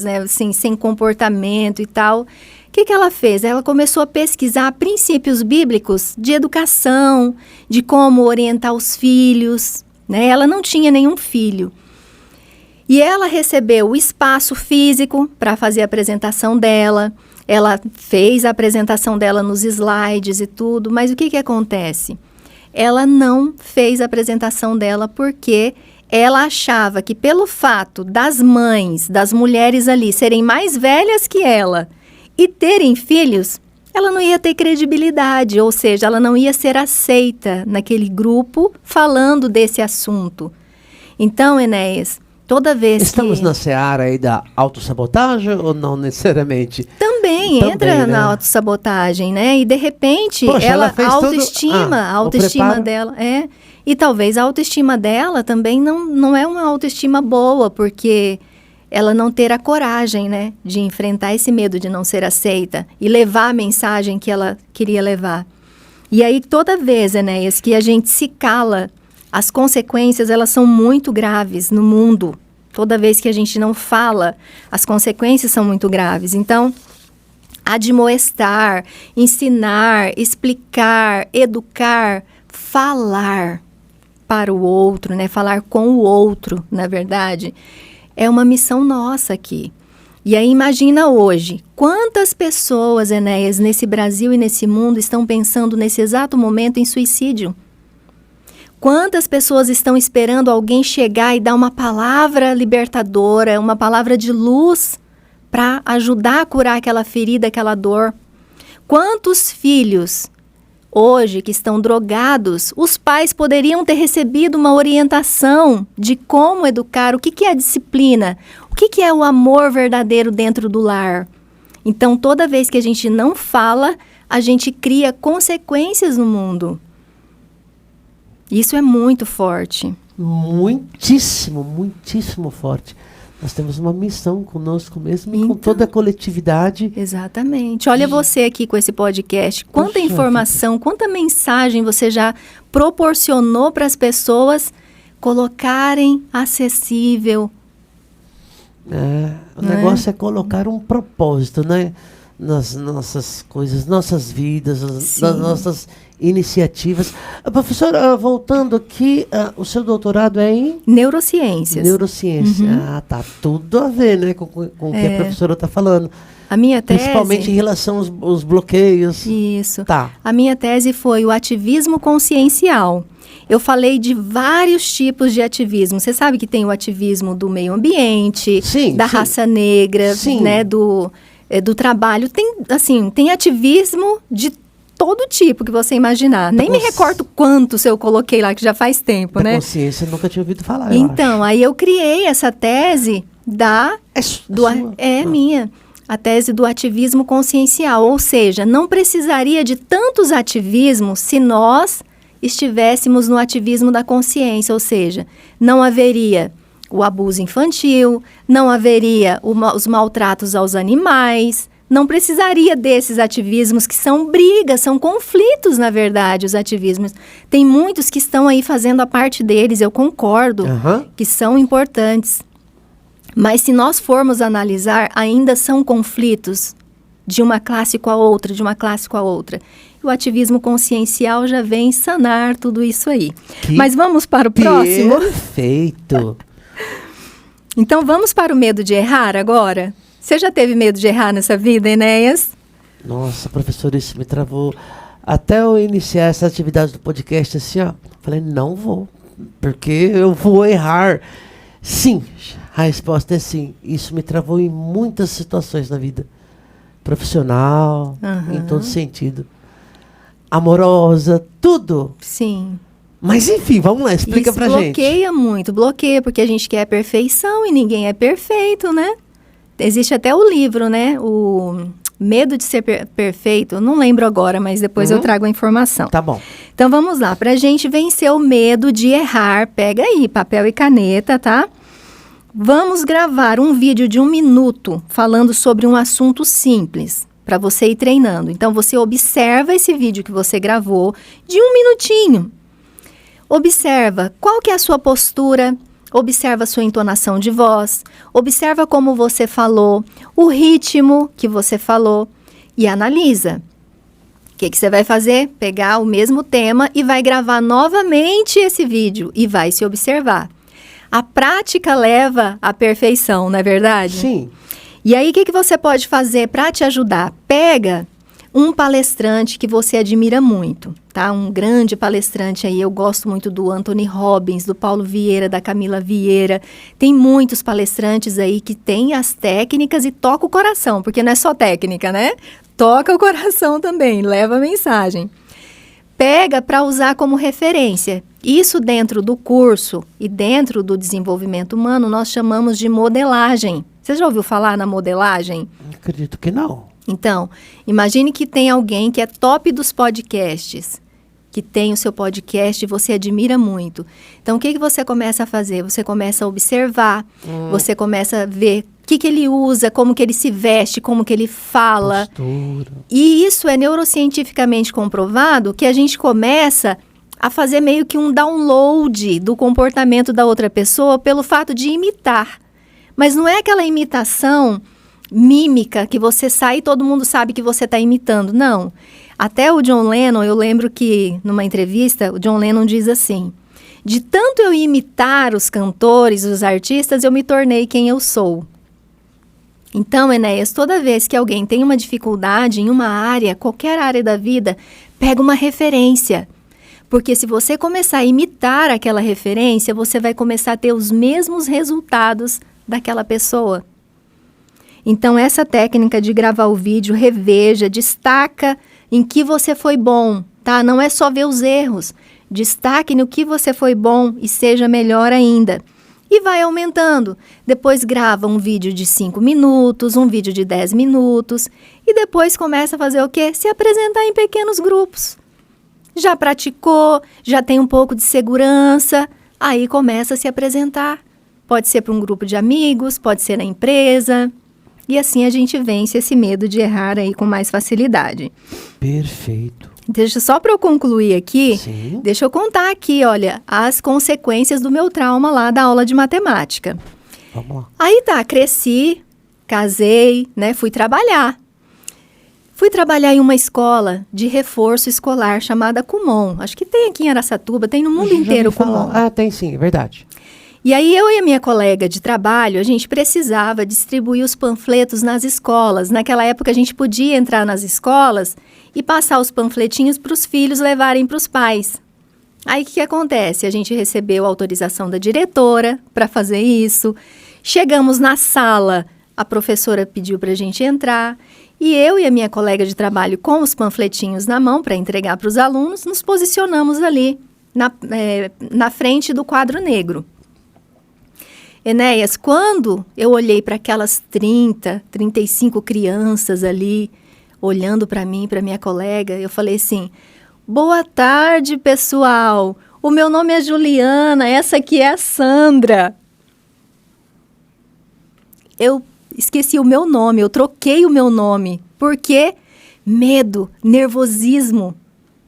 né? Assim, sem comportamento e tal. O que ela fez? Ela começou a pesquisar princípios bíblicos de educação, de como orientar os filhos, né? Ela não tinha nenhum filho. E ela recebeu o espaço físico para fazer a apresentação dela. Ela fez a apresentação dela nos slides e tudo, mas o que acontece? Ela não fez a apresentação dela porque ela achava que pelo fato das mães, das mulheres ali serem mais velhas que ela e terem filhos, ela não ia ter credibilidade, ou seja, ela não ia ser aceita naquele grupo falando desse assunto. Então, Enéas, toda vez Estamos na seara aí da autossabotagem ou não necessariamente? Também entra na autossabotagem, né? E de repente, Poxa, ela a autoestima dela e talvez a autoestima dela também não é uma autoestima boa, porque ela não ter a coragem, né, de enfrentar esse medo de não ser aceita e levar a mensagem que ela queria levar. E aí, toda vez, Enéas, que a gente se cala, as consequências, elas são muito graves no mundo. Toda vez que a gente não fala, as consequências são muito graves. Então, admoestar, ensinar, explicar, educar, falar para o outro, né? Falar com o outro, na verdade, é uma missão nossa aqui. E aí imagina hoje, quantas pessoas, Enéas, nesse Brasil e nesse mundo estão pensando nesse exato momento em suicídio? Quantas pessoas estão esperando alguém chegar e dar uma palavra libertadora, uma palavra de luz para ajudar a curar aquela ferida, aquela dor? Quantos filhos hoje que estão drogados, os pais poderiam ter recebido uma orientação de como educar, o que é a disciplina, o que é o amor verdadeiro dentro do lar? Então, toda vez que a gente não fala, a gente cria consequências no mundo. Isso é muito forte. Muitíssimo, muitíssimo forte. Nós temos uma missão conosco mesmo e com toda a coletividade. Exatamente. Olha você aqui com esse podcast. Quanta informação, quanta mensagem você já proporcionou para as pessoas colocarem acessível. O negócio é colocar um propósito, né? nas nossas coisas, nossas vidas, Sim. nas nossas iniciativas. Professora, voltando aqui, o seu doutorado é em? Neurociências. Neurociência. Tá tudo a ver, né, com o que a professora está falando. A minha tese... Principalmente em relação aos bloqueios. Isso. Tá. A minha tese foi o ativismo consciencial. Eu falei de vários tipos de ativismo. Você sabe que tem o ativismo do meio ambiente, Sim, da sim. raça negra, Sim. né, do trabalho. Tem ativismo de todo tipo que você imaginar. Nem me recordo quantos eu coloquei lá, que já faz tempo, Da né? consciência, eu nunca tinha ouvido falar, Então, aí eu criei essa tese minha. A tese do ativismo consciencial, ou seja, não precisaria de tantos ativismos se nós estivéssemos no ativismo da consciência, ou seja, não haveria o abuso infantil, não haveria os maltratos aos animais, não precisaria desses ativismos que são brigas, são conflitos, na verdade, os ativismos. Tem muitos que estão aí fazendo a parte deles, eu concordo, que são importantes. Mas se nós formos analisar, ainda são conflitos de uma classe com a outra, de uma classe com a outra. O ativismo consciencial já vem sanar tudo isso aí. Mas vamos para o próximo? Perfeito! Então vamos para o medo de errar agora? Você já teve medo de errar nessa vida, Enéas? Nossa, professor, isso me travou. Até eu iniciar essa atividade do podcast, assim, ó, falei, não vou, porque eu vou errar. Sim, a resposta é sim. Isso me travou em muitas situações na vida. Profissional, em todo sentido. Amorosa, tudo. Sim. Mas enfim, vamos lá, explica isso pra gente. Bloqueia, porque a gente quer perfeição e ninguém é perfeito, né? Existe até o livro, né? O Medo de Ser Perfeito. Não lembro agora, mas depois eu trago a informação. Tá bom. Então vamos lá, pra gente vencer o medo de errar, pega aí papel e caneta, tá? Vamos gravar um vídeo de 1 minuto falando sobre um assunto simples, para você ir treinando. Então você observa esse vídeo que você gravou de 1 minutinho. Observa qual que é a sua postura, observa a sua entonação de voz, observa como você falou, o ritmo que você falou e analisa. O que você vai fazer? Pegar o mesmo tema e vai gravar novamente esse vídeo e vai se observar. A prática leva à perfeição, não é verdade? Sim. E aí, o que você pode fazer para te ajudar? Pega um palestrante que você admira muito, tá? Um grande palestrante aí, eu gosto muito do Anthony Robbins, do Paulo Vieira, da Camila Vieira. Tem muitos palestrantes aí que têm as técnicas e toca o coração, porque não é só técnica, né? Toca o coração também, leva a mensagem. Pega para usar como referência. Isso dentro do curso e dentro do desenvolvimento humano, nós chamamos de modelagem. Você já ouviu falar na modelagem? Acredito que não. Então, imagine que tem alguém que é top dos podcasts, que tem o seu podcast e você admira muito. Então, o que você começa a fazer? Você começa a observar, você começa a ver o que ele usa, como que ele se veste, como que ele fala. Postura. E isso é neurocientificamente comprovado que a gente começa a fazer meio que um download do comportamento da outra pessoa pelo fato de imitar. Mas não é aquela imitação mímica que você sai e todo mundo sabe que você está imitando. Não. Até o John Lennon, eu lembro que numa entrevista, o John Lennon diz assim: de tanto eu imitar os cantores, os artistas, eu me tornei quem eu sou. Então, Enéas, toda vez que alguém tem uma dificuldade em uma área, qualquer área da vida, pega uma referência. Porque se você começar a imitar aquela referência, você vai começar a ter os mesmos resultados daquela pessoa. Então, essa técnica de gravar o vídeo, reveja, destaca em que você foi bom, tá? Não é só ver os erros. Destaque no que você foi bom e seja melhor ainda. E vai aumentando. Depois grava um vídeo de 5 minutos, um vídeo de 10 minutos. E depois começa a fazer o quê? Se apresentar em pequenos grupos. Já praticou, já tem um pouco de segurança, aí começa a se apresentar. Pode ser para um grupo de amigos, pode ser na empresa. E assim a gente vence esse medo de errar aí com mais facilidade. Perfeito. Deixa só para eu concluir aqui, Sim. deixa eu contar aqui, olha, as consequências do meu trauma lá da aula de matemática. Vamos lá. Aí tá, cresci, casei, né, fui trabalhar. Fui trabalhar em uma escola de reforço escolar chamada Kumon. Acho que tem aqui em Araçatuba, tem no mundo inteiro Kumon. Ah, tem sim, é verdade. E aí eu e a minha colega de trabalho, a gente precisava distribuir os panfletos nas escolas. Naquela época a gente podia entrar nas escolas e passar os panfletinhos para os filhos levarem para os pais. Aí o que acontece? A gente recebeu a autorização da diretora para fazer isso. Chegamos na sala, a professora pediu para a gente entrar. E eu e a minha colega de trabalho, com os panfletinhos na mão para entregar para os alunos, nos posicionamos ali, na frente do quadro negro. Enéas, quando eu olhei para aquelas 35 crianças ali, olhando para mim, para minha colega, eu falei assim, boa tarde, pessoal, o meu nome é Juliana, essa aqui é a Sandra. Eu esqueci o meu nome, eu troquei o meu nome. Por quê? Medo, nervosismo,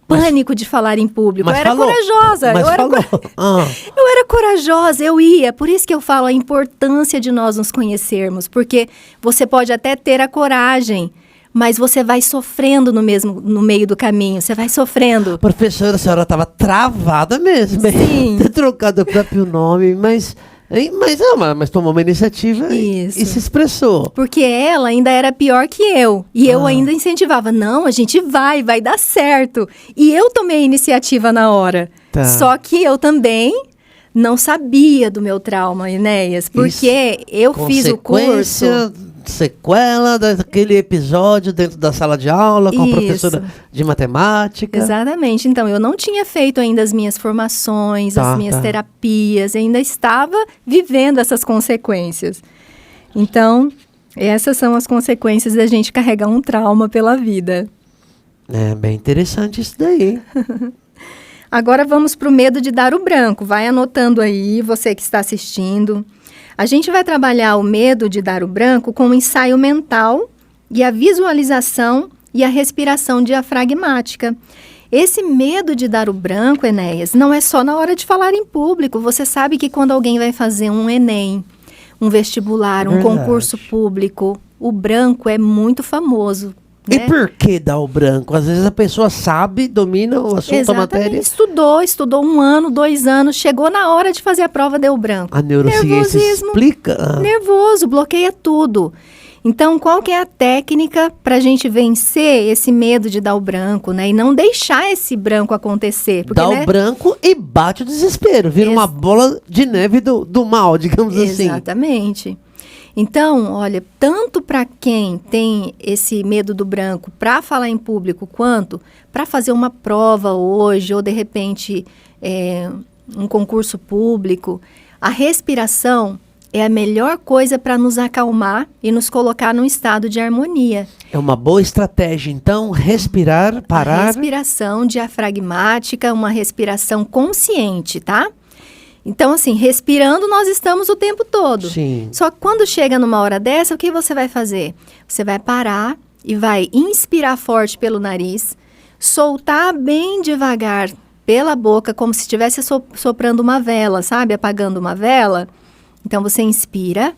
pânico de falar em público. Eu era corajosa. Eu era corajosa, eu ia. Por isso que eu falo a importância de nós nos conhecermos. Porque você pode até ter a coragem, mas você vai sofrendo no meio do caminho. Você vai sofrendo. Professora, a senhora estava travada mesmo. Sim. Ter trocado o próprio nome, mas tomou uma iniciativa e se expressou. Porque ela ainda era pior que eu. E eu ainda incentivava. Não, a gente vai dar certo. E eu tomei a iniciativa na hora. Tá. Só que eu também não sabia do meu trauma, Enéas. Porque eu fiz o curso... Sequela daquele episódio dentro da sala de aula com a professora de matemática. Exatamente. Então, eu não tinha feito ainda as minhas formações, as minhas terapias, ainda estava vivendo essas consequências. Então, essas são as consequências da gente carregar um trauma pela vida. É bem interessante isso daí. Agora vamos para o medo de dar o branco. Vai anotando aí, você que está assistindo. A gente vai trabalhar o medo de dar o branco com o ensaio mental e a visualização e a respiração diafragmática. Esse medo de dar o branco, Enéas, não é só na hora de falar em público. Você sabe que quando alguém vai fazer um Enem, um vestibular, um concurso público, o branco é muito famoso. E por que dar o branco? Às vezes a pessoa sabe, domina o assunto, a matéria. Estudou 1 ano, 2 anos, chegou na hora de fazer a prova, deu branco. A neurociência explica. Nervoso, bloqueia tudo. Então, qual que é a técnica para a gente vencer esse medo de dar o branco, né? E não deixar esse branco acontecer. Porque, dá o branco e bate o desespero. Vira uma bola de neve do mal, digamos assim. Exatamente. Então, olha, tanto para quem tem esse medo do branco para falar em público, quanto para fazer uma prova hoje, ou de repente um concurso público, a respiração é a melhor coisa para nos acalmar e nos colocar num estado de harmonia. É uma boa estratégia, então, respirar, parar. A respiração diafragmática, uma respiração consciente, tá? Então, assim, respirando, nós estamos o tempo todo. Sim. Só que quando chega numa hora dessa, o que você vai fazer? Você vai parar e vai inspirar forte pelo nariz, soltar bem devagar pela boca, como se estivesse soprando uma vela, sabe? Apagando uma vela. Então, você inspira.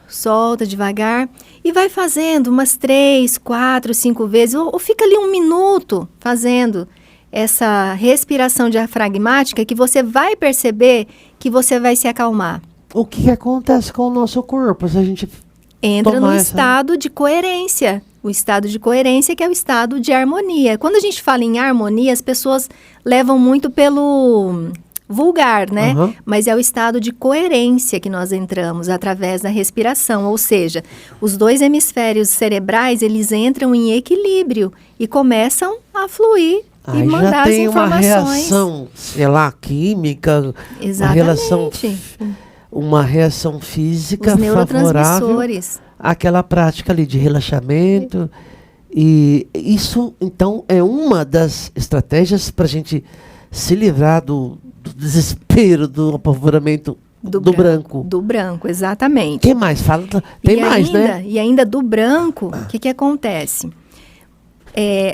Solta devagar e vai fazendo umas 3, 4, 5 vezes. Ou fica ali 1 minuto fazendo essa respiração diafragmática, que você vai perceber que você vai se acalmar. O que acontece com o nosso corpo se a gente entra no estado de coerência. O estado de coerência que é o estado de harmonia. Quando a gente fala em harmonia, as pessoas levam muito pelo vulgar, né? Mas é o estado de coerência que nós entramos através da respiração. Ou seja, os 2 hemisférios cerebrais, eles entram em equilíbrio e começam a fluir. E mandar já tem as informações. Uma reação, sei lá, química. Exatamente. Uma reação física os neurotransmissores. Aquela prática ali de relaxamento. E isso, então, é uma das estratégias para a gente se livrar do desespero, do apavoramento do branco. Do branco, exatamente. Tem mais? Fala, tem mais, né? E ainda do branco, o que acontece?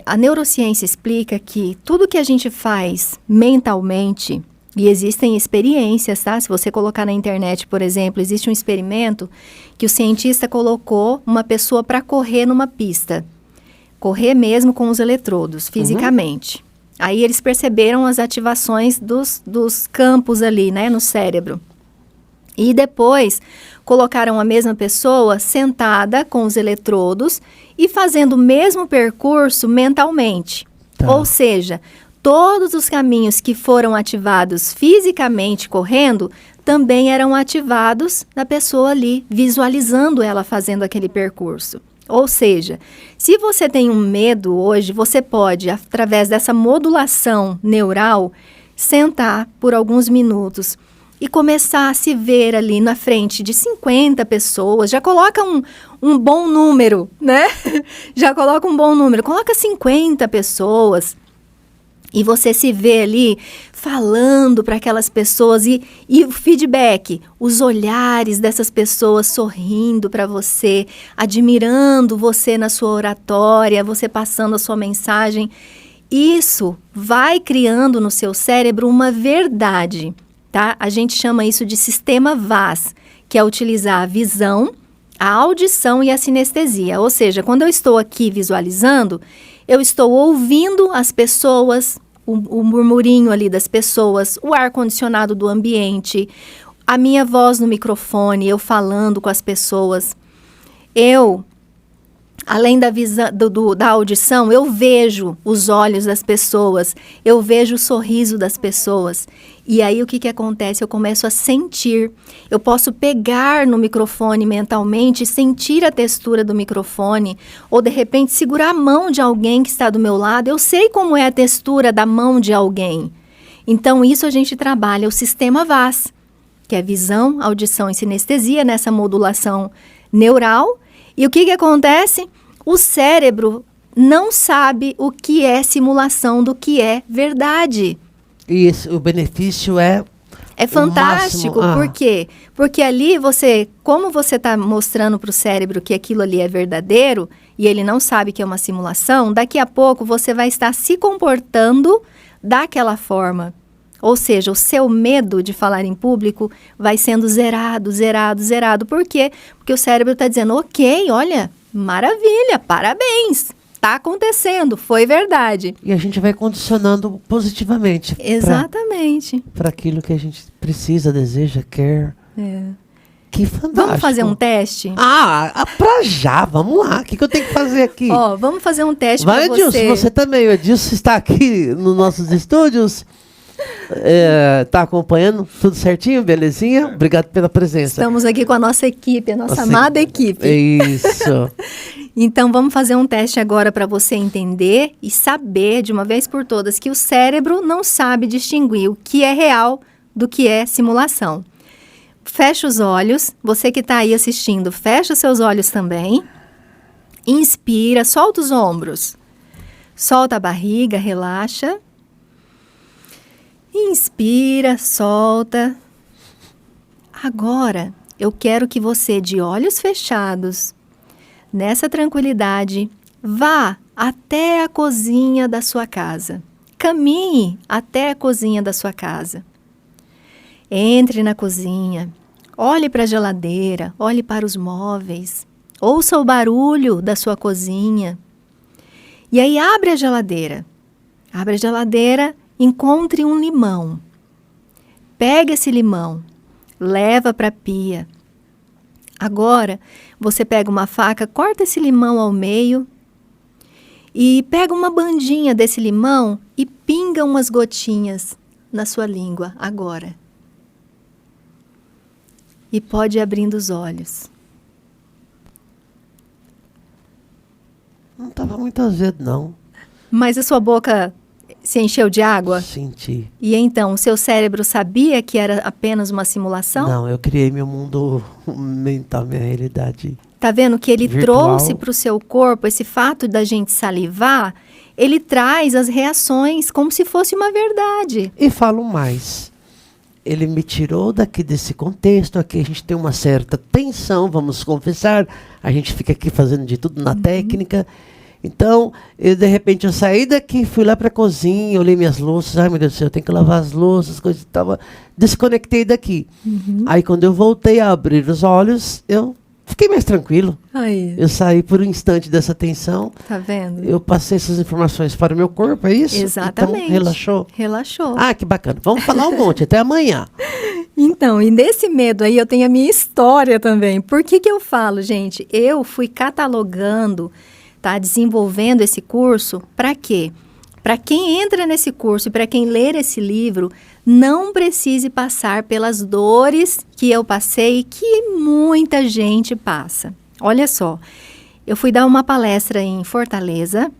A neurociência explica que tudo que a gente faz mentalmente, E existem experiências, tá? Se você colocar na internet, por exemplo, existe um experimento que o cientista colocou uma pessoa para correr numa pista. Correr mesmo com os eletrodos, fisicamente. Aí eles perceberam as ativações dos campos ali, né, no cérebro. E depois colocaram a mesma pessoa sentada com os eletrodos e fazendo o mesmo percurso mentalmente. Tá. Ou seja, todos os caminhos que foram ativados fisicamente correndo também eram ativados da pessoa ali, visualizando ela fazendo aquele percurso. Ou seja, se você tem um medo hoje, você pode, através dessa modulação neural, sentar por alguns minutos e começar a se ver ali na frente de 50 pessoas. Já coloca um bom número, né? Já coloca um bom número. Coloca 50 pessoas. E você se vê ali falando para aquelas pessoas e o feedback, os olhares dessas pessoas sorrindo para você, admirando você na sua oratória, você passando a sua mensagem. Isso vai criando no seu cérebro uma verdade, tá? A gente chama isso de sistema VAS, que é utilizar a visão, a audição e a sinestesia. Ou seja, quando eu estou aqui visualizando, eu estou ouvindo as pessoas, o murmurinho ali das pessoas, o ar-condicionado do ambiente, a minha voz no microfone, eu falando com as pessoas. Eu, além da visão, da audição, eu vejo os olhos das pessoas, eu vejo o sorriso das pessoas. E aí o que acontece? Eu começo a sentir. Eu posso pegar no microfone mentalmente, sentir a textura do microfone, ou de repente segurar a mão de alguém que está do meu lado. Eu sei como é a textura da mão de alguém. Então isso a gente trabalha o sistema VAS, que é visão, audição e sinestesia, nessa modulação neural. E o que acontece? O cérebro não sabe o que é simulação do que é verdade. E o benefício é fantástico. Por quê? Porque ali como você está mostrando para o cérebro que aquilo ali é verdadeiro e ele não sabe que é uma simulação, daqui a pouco você vai estar se comportando daquela forma. Ou seja, o seu medo de falar em público vai sendo zerado, zerado, zerado. Por quê? Porque o cérebro está dizendo, ok, olha, maravilha, parabéns. Está acontecendo, foi verdade. E a gente vai condicionando positivamente. Exatamente. Para aquilo que a gente precisa, deseja, quer. É. Que fantástico. Vamos fazer um teste? Pra já, vamos lá. O que eu tenho que fazer aqui? Vamos fazer um teste para você. Edilson, você também. O Edilson está aqui nos nossos estúdios. Tá acompanhando tudo certinho, belezinha? Obrigado pela presença. Estamos aqui com a nossa equipe, a nossa amada equipe. Isso. Então, vamos fazer um teste agora para você entender e saber de uma vez por todas que o cérebro não sabe distinguir o que é real do que é simulação. Fecha os olhos, você que está aí assistindo, fecha seus olhos também. Inspira, solta os ombros. Solta a barriga, relaxa. Inspira, solta. Agora, eu quero que você, de olhos fechados, nessa tranquilidade, vá até a cozinha da sua casa. Caminhe até a cozinha da sua casa. Entre na cozinha, olhe para a geladeira, olhe para os móveis, ouça o barulho da sua cozinha. E aí abre a geladeira. Abre a geladeira, encontre um limão. Pega esse limão, leva para a pia. Agora, você pega uma faca, corta esse limão ao meio e pega uma bandinha desse limão e pinga umas gotinhas na sua língua agora. E pode ir abrindo os olhos. Não estava muito azedo, não. Mas a sua boca se encheu de água? Senti. E então, o seu cérebro sabia que era apenas uma simulação? Não, eu criei meu mundo mental, minha realidade. Tá vendo que ele virtual. Trouxe para o seu corpo esse fato da gente salivar, ele traz as reações como se fosse uma verdade. E falo mais. Ele me tirou daqui desse contexto, aqui a gente tem uma certa tensão, vamos confessar, a gente fica aqui fazendo de tudo na técnica, Então, de repente, eu saí daqui, fui lá para a cozinha, olhei minhas louças, ai meu Deus do céu, eu tenho que lavar as louças, coisas e tal. Desconectei daqui. Aí, quando eu voltei a abrir os olhos, eu fiquei mais tranquilo. Aí, Eu saí por um instante dessa tensão. tá vendo? Eu passei essas informações para o meu corpo, é isso? Exatamente. Então, relaxou? Relaxou. Ah, que bacana. Vamos falar um monte, até amanhã. Então, e nesse medo aí eu tenho a minha história também. Por que eu falo, gente? Eu fui catalogando, tá, desenvolvendo esse curso, para quê? Para quem entra nesse curso e para quem ler esse livro, não precise passar pelas dores que eu passei e que muita gente passa. Olha só, eu fui dar uma palestra em Fortaleza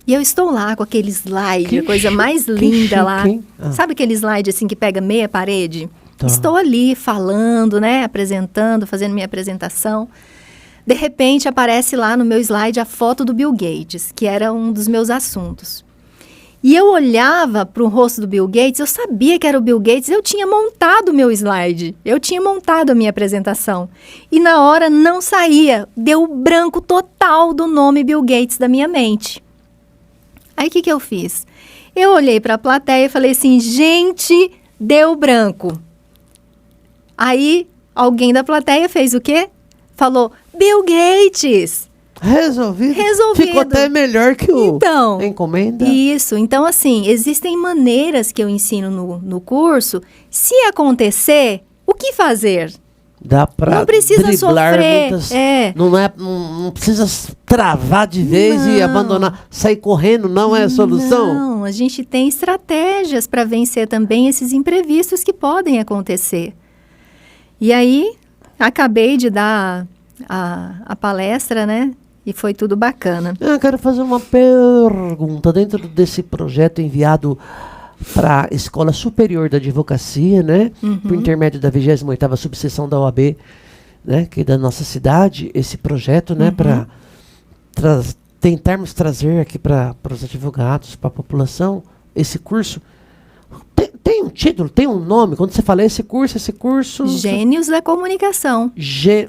e eu estou lá com aquele slide, a coisa mais linda lá. Sabe aquele slide assim que pega meia parede? Tá. Estou ali falando, né, apresentando, fazendo minha apresentação. De repente aparece lá no meu slide a foto do Bill Gates, que era um dos meus assuntos. E eu olhava para o rosto do Bill Gates, eu sabia que era o Bill Gates, eu tinha montado o meu slide, eu tinha montado a minha apresentação. E na hora não saía, deu branco total do nome Bill Gates da minha mente. Aí o que eu fiz? Eu olhei para a plateia e falei assim, gente, deu branco. Aí alguém da plateia fez o quê? Falou, Bill Gates! Resolvido. Ficou até melhor que o encomenda. Isso. Então, assim, existem maneiras que eu ensino no curso. Se acontecer, o que fazer? Dá pra não precisa sofrer. Muitas, não precisa travar de vez e abandonar. Sair correndo não é a solução? Não, a gente tem estratégias para vencer também esses imprevistos que podem acontecer. E aí, acabei de dar a palestra, né? E foi tudo bacana. Eu quero fazer uma pergunta. Dentro desse projeto enviado para a Escola Superior da Advocacia, né? Por intermédio da 28ª subseção da OAB, né? Que é da nossa cidade, esse projeto, né? Para tentarmos trazer aqui para os advogados, para a população, esse curso. Tem um título, tem um nome? Quando você fala esse curso... Gênios da Comunicação.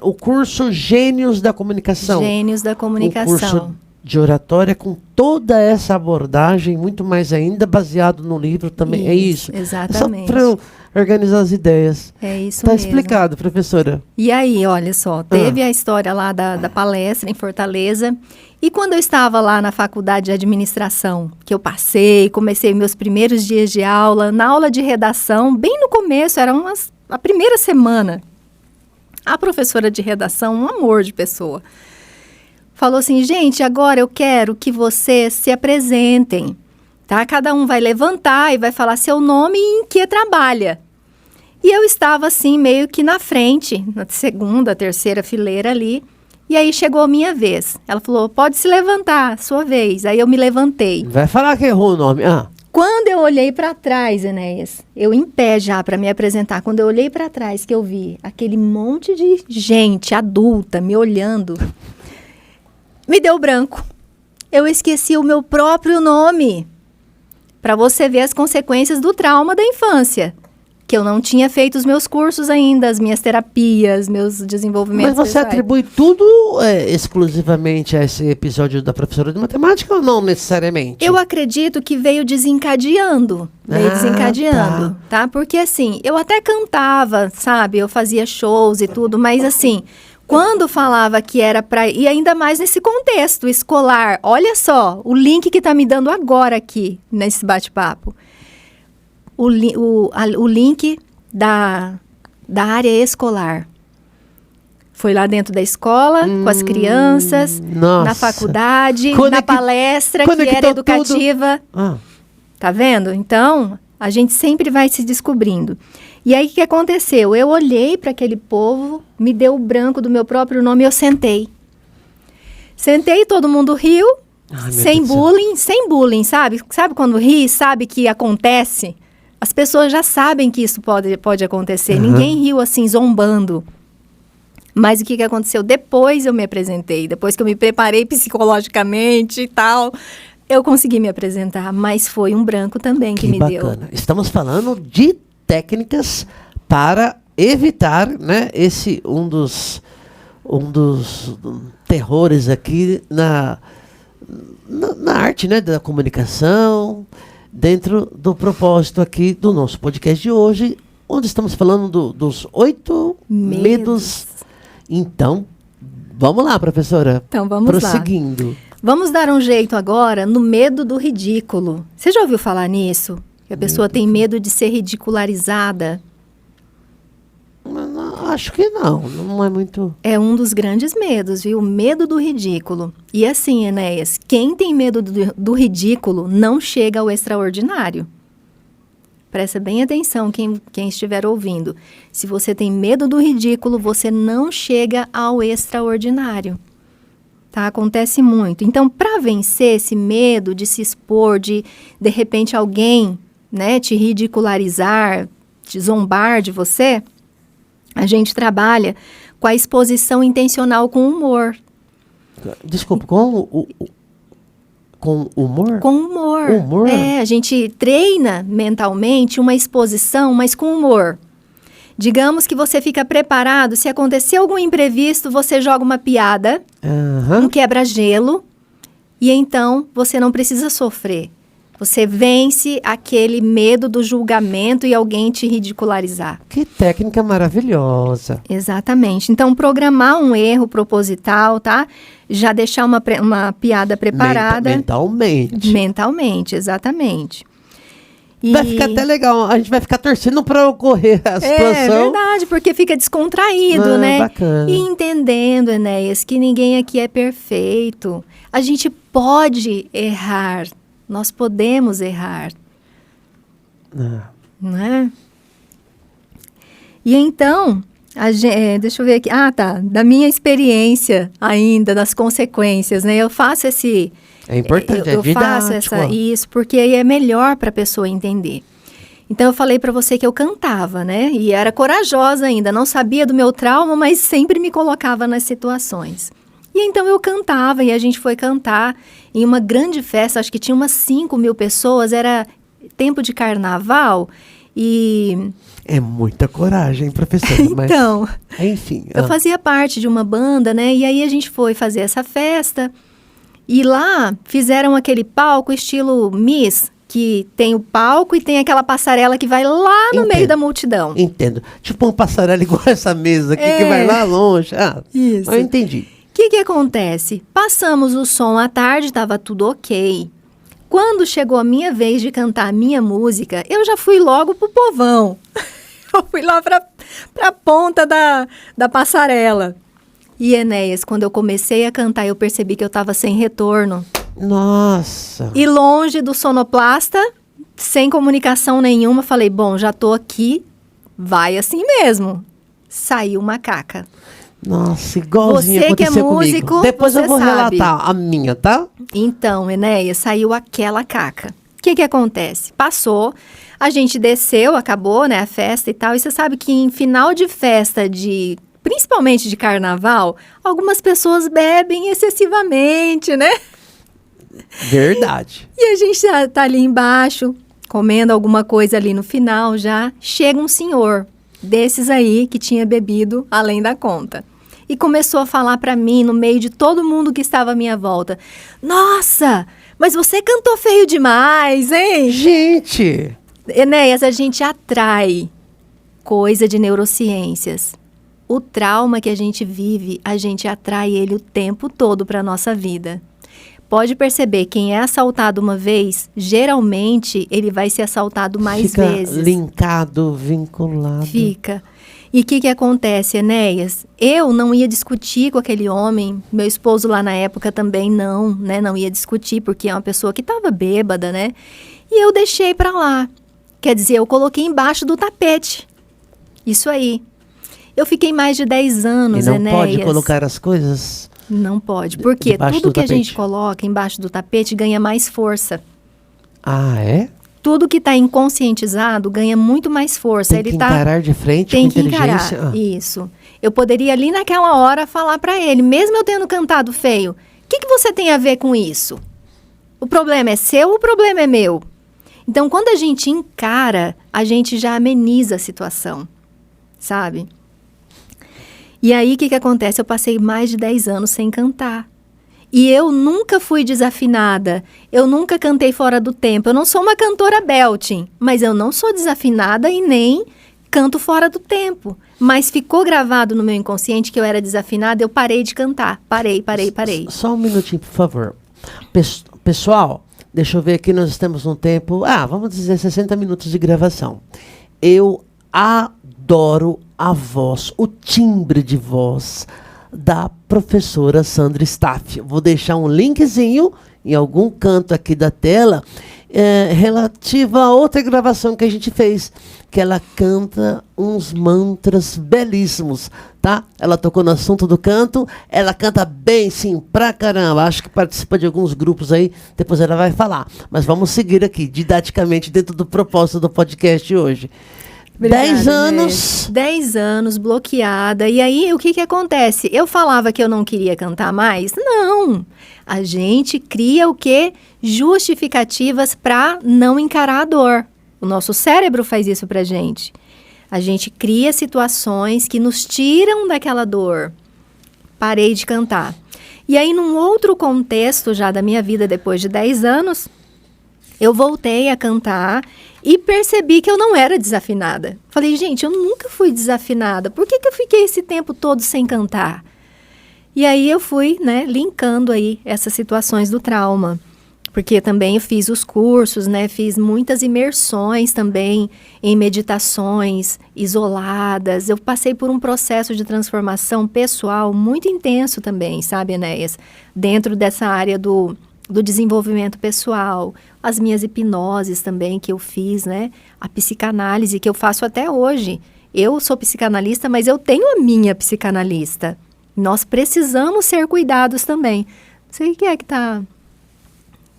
O curso Gênios da Comunicação. Gênios da Comunicação. O curso de oratória com toda essa abordagem, muito mais ainda, baseado no livro também. É isso? Exatamente. Só para eu organizar as ideias. É isso mesmo. Está explicado, professora. E aí, olha só, teve a história lá da palestra em Fortaleza. E quando eu estava lá na faculdade de administração, que eu comecei meus primeiros dias de aula, na aula de redação, bem no começo, era a primeira semana. A professora de redação, um amor de pessoa, falou assim, gente, agora eu quero que vocês se apresentem, tá? Cada um vai levantar e vai falar seu nome e em que trabalha. E eu estava assim, meio que na frente, na segunda, terceira fileira ali. E aí chegou a minha vez. Ela falou, pode se levantar, sua vez. Aí eu me levantei. Vai falar que errou o nome. Quando eu olhei para trás, Enéas, eu em pé já para me apresentar, quando eu olhei para trás que eu vi aquele monte de gente adulta me olhando, me deu branco. Eu esqueci o meu próprio nome. Para você ver as consequências do trauma da infância. Que eu não tinha feito os meus cursos ainda, as minhas terapias, meus desenvolvimentos pessoais. Mas você atribui tudo exclusivamente a esse episódio da professora de matemática ou não necessariamente? Eu acredito que veio desencadeando. Tá? Porque assim, eu até cantava, sabe? Eu fazia shows e tudo, mas assim, quando falava que era para... E ainda mais nesse contexto escolar. Olha só, o link que tá me dando agora aqui, nesse bate-papo. O link da área escolar. Foi lá dentro da escola, com as crianças, na faculdade, na palestra, que era educativa. Tá vendo? Então, a gente sempre vai se descobrindo. E aí, o que aconteceu? Eu olhei para aquele povo, me deu o branco do meu próprio nome e eu sentei. Sentei, todo mundo riu, sem bullying, sabe? Sabe quando ri, sabe que acontece? As pessoas já sabem que isso pode acontecer. Ninguém riu assim, zombando. Mas o que aconteceu? Depois eu me apresentei. Depois que eu me preparei psicologicamente e tal, eu consegui me apresentar. Mas foi um branco também que me deu. Estamos falando de técnicas para evitar, né, um dos terrores aqui na arte, né, da comunicação, dentro do propósito aqui do nosso podcast de hoje, onde estamos falando dos 8 medos. Então, vamos lá, professora. Então, vamos lá. Prosseguindo. Vamos dar um jeito agora no medo do ridículo. Você já ouviu falar nisso? Que a pessoa tem medo de ser ridicularizada? Acho que não é muito... É um dos grandes medos, viu? O medo do ridículo. E assim, Enéas, quem tem medo do ridículo não chega ao extraordinário. Presta bem atenção quem estiver ouvindo. Se você tem medo do ridículo, você não chega ao extraordinário. Tá? Acontece muito. Então, para vencer esse medo de se expor, de repente alguém, né, te ridicularizar, te zombar de você, a gente trabalha com a exposição intencional com humor. Desculpa, com humor? Com humor. Humor? A gente treina mentalmente uma exposição, mas com humor. Digamos que você fica preparado, se acontecer algum imprevisto, você joga uma piada, um quebra-gelo, e então você não precisa sofrer. Você vence aquele medo do julgamento e alguém te ridicularizar. Que técnica maravilhosa. Exatamente. Então, programar um erro proposital, tá? Já deixar uma piada preparada. Mentalmente. Mentalmente, exatamente. Vai ficar até legal. A gente vai ficar torcendo para ocorrer a situação. É verdade, porque fica descontraído, né? Bacana. E entendendo, Enéas, que ninguém aqui é perfeito. A gente pode errar. Nós podemos errar. Não é? E então, deixa eu ver aqui. Da minha experiência ainda, das consequências, né? Eu faço esse... É importante, eu faço isso, porque aí é melhor para a pessoa entender. Então, eu falei para você que eu cantava, né? E era corajosa ainda, não sabia do meu trauma, mas sempre me colocava nas situações. E então eu cantava, e a gente foi cantar em uma grande festa, acho que tinha umas 5.000 pessoas, era tempo de carnaval, e... É muita coragem, professora. Então, mas, enfim. Eu fazia parte de uma banda, né? E aí a gente foi fazer essa festa, e lá fizeram aquele palco estilo Miss, que tem o palco e tem aquela passarela que vai lá no meio da multidão. Entendo. Tipo uma passarela igual essa mesa aqui, que vai lá longe. Isso. Eu entendi. O que acontece? Passamos o som à tarde, estava tudo ok. Quando chegou a minha vez de cantar a minha música, eu já fui logo pro povão. Eu fui lá pra ponta da passarela. E, Enéas, quando eu comecei a cantar, eu percebi que eu estava sem retorno. Nossa! E longe do sonoplasta, sem comunicação nenhuma, falei, bom, já tô aqui, vai assim mesmo. Saiu uma caca. Nossa, igualzinho você que é músico, comigo. Depois eu vou sabe. relatar a minha, tá? Então, Enéas, saiu aquela caca. O que acontece? Passou, a gente desceu, acabou, né, a festa e tal. E você sabe que em final de festa, principalmente de carnaval, algumas pessoas bebem excessivamente, né? Verdade. E a gente já tá ali embaixo, comendo alguma coisa ali no final já. Chega um senhor desses aí que tinha bebido além da conta. E começou a falar para mim, no meio de todo mundo que estava à minha volta. Nossa, mas você cantou feio demais, hein? Gente! Enéas, a gente atrai coisa de neurociências. O trauma que a gente vive, a gente atrai ele o tempo todo para a nossa vida. Pode perceber, quem é assaltado uma vez, geralmente ele vai ser assaltado mais vezes. Fica linkado, vinculado. Fica. E o que acontece, Enéas? Eu não ia discutir com aquele homem, meu esposo lá na época também não ia discutir, porque é uma pessoa que estava bêbada, né? E eu deixei para lá. Quer dizer, eu coloquei embaixo do tapete. Isso aí. Eu fiquei mais de 10 anos, Enéas. E não pode colocar as coisas... Não pode, porque tudo que a gente coloca embaixo do tapete ganha mais força. Ah, é? Tudo que está inconscientizado ganha muito mais força. Tem que encarar de frente com inteligência. Encarar, isso. Eu poderia ali naquela hora falar para ele, mesmo eu tendo cantado feio, o que você tem a ver com isso? O problema é seu, o problema é meu. Então, quando a gente encara, a gente já ameniza a situação, sabe? E aí, o que acontece? Eu passei mais de 10 anos sem cantar. E eu nunca fui desafinada, eu nunca cantei fora do tempo. Eu não sou uma cantora belting, mas eu não sou desafinada e nem canto fora do tempo. Mas ficou gravado no meu inconsciente que eu era desafinada, eu parei de cantar. Parei. Só um minutinho, por favor. Pessoal, deixa eu ver aqui, nós estamos num tempo... vamos dizer 60 minutos de gravação. Eu adoro a voz, o timbre de voz da professora Sandra Staff. Vou deixar um linkzinho em algum canto aqui da tela relativa a outra gravação que a gente fez, que ela canta uns mantras belíssimos, tá? Ela tocou no assunto do canto, ela canta bem, sim, pra caramba. Acho que participa de alguns grupos aí, depois ela vai falar. Mas vamos seguir aqui, didaticamente, dentro do propósito do podcast hoje. Obrigada, 10 anos. Né? 10 anos, bloqueada. E aí, o que acontece? Eu falava que eu não queria cantar mais? Não. A gente cria o quê? Justificativas para não encarar a dor. O nosso cérebro faz isso pra gente. A gente cria situações que nos tiram daquela dor. Parei de cantar. E aí, num outro contexto já da minha vida, depois de 10 anos, eu voltei a cantar e percebi que eu não era desafinada. Falei, gente, eu nunca fui desafinada. Por que eu fiquei esse tempo todo sem cantar? E aí eu fui, né, linkando aí essas situações do trauma. Porque também eu fiz os cursos, né, fiz muitas imersões também em meditações isoladas. Eu passei por um processo de transformação pessoal muito intenso também, sabe, Enéas? Dentro dessa área do desenvolvimento pessoal, as minhas hipnoses também que eu fiz, né? A psicanálise que eu faço até hoje. Eu sou psicanalista, mas eu tenho a minha psicanalista. Nós precisamos ser cuidados também. Não sei o que é que tá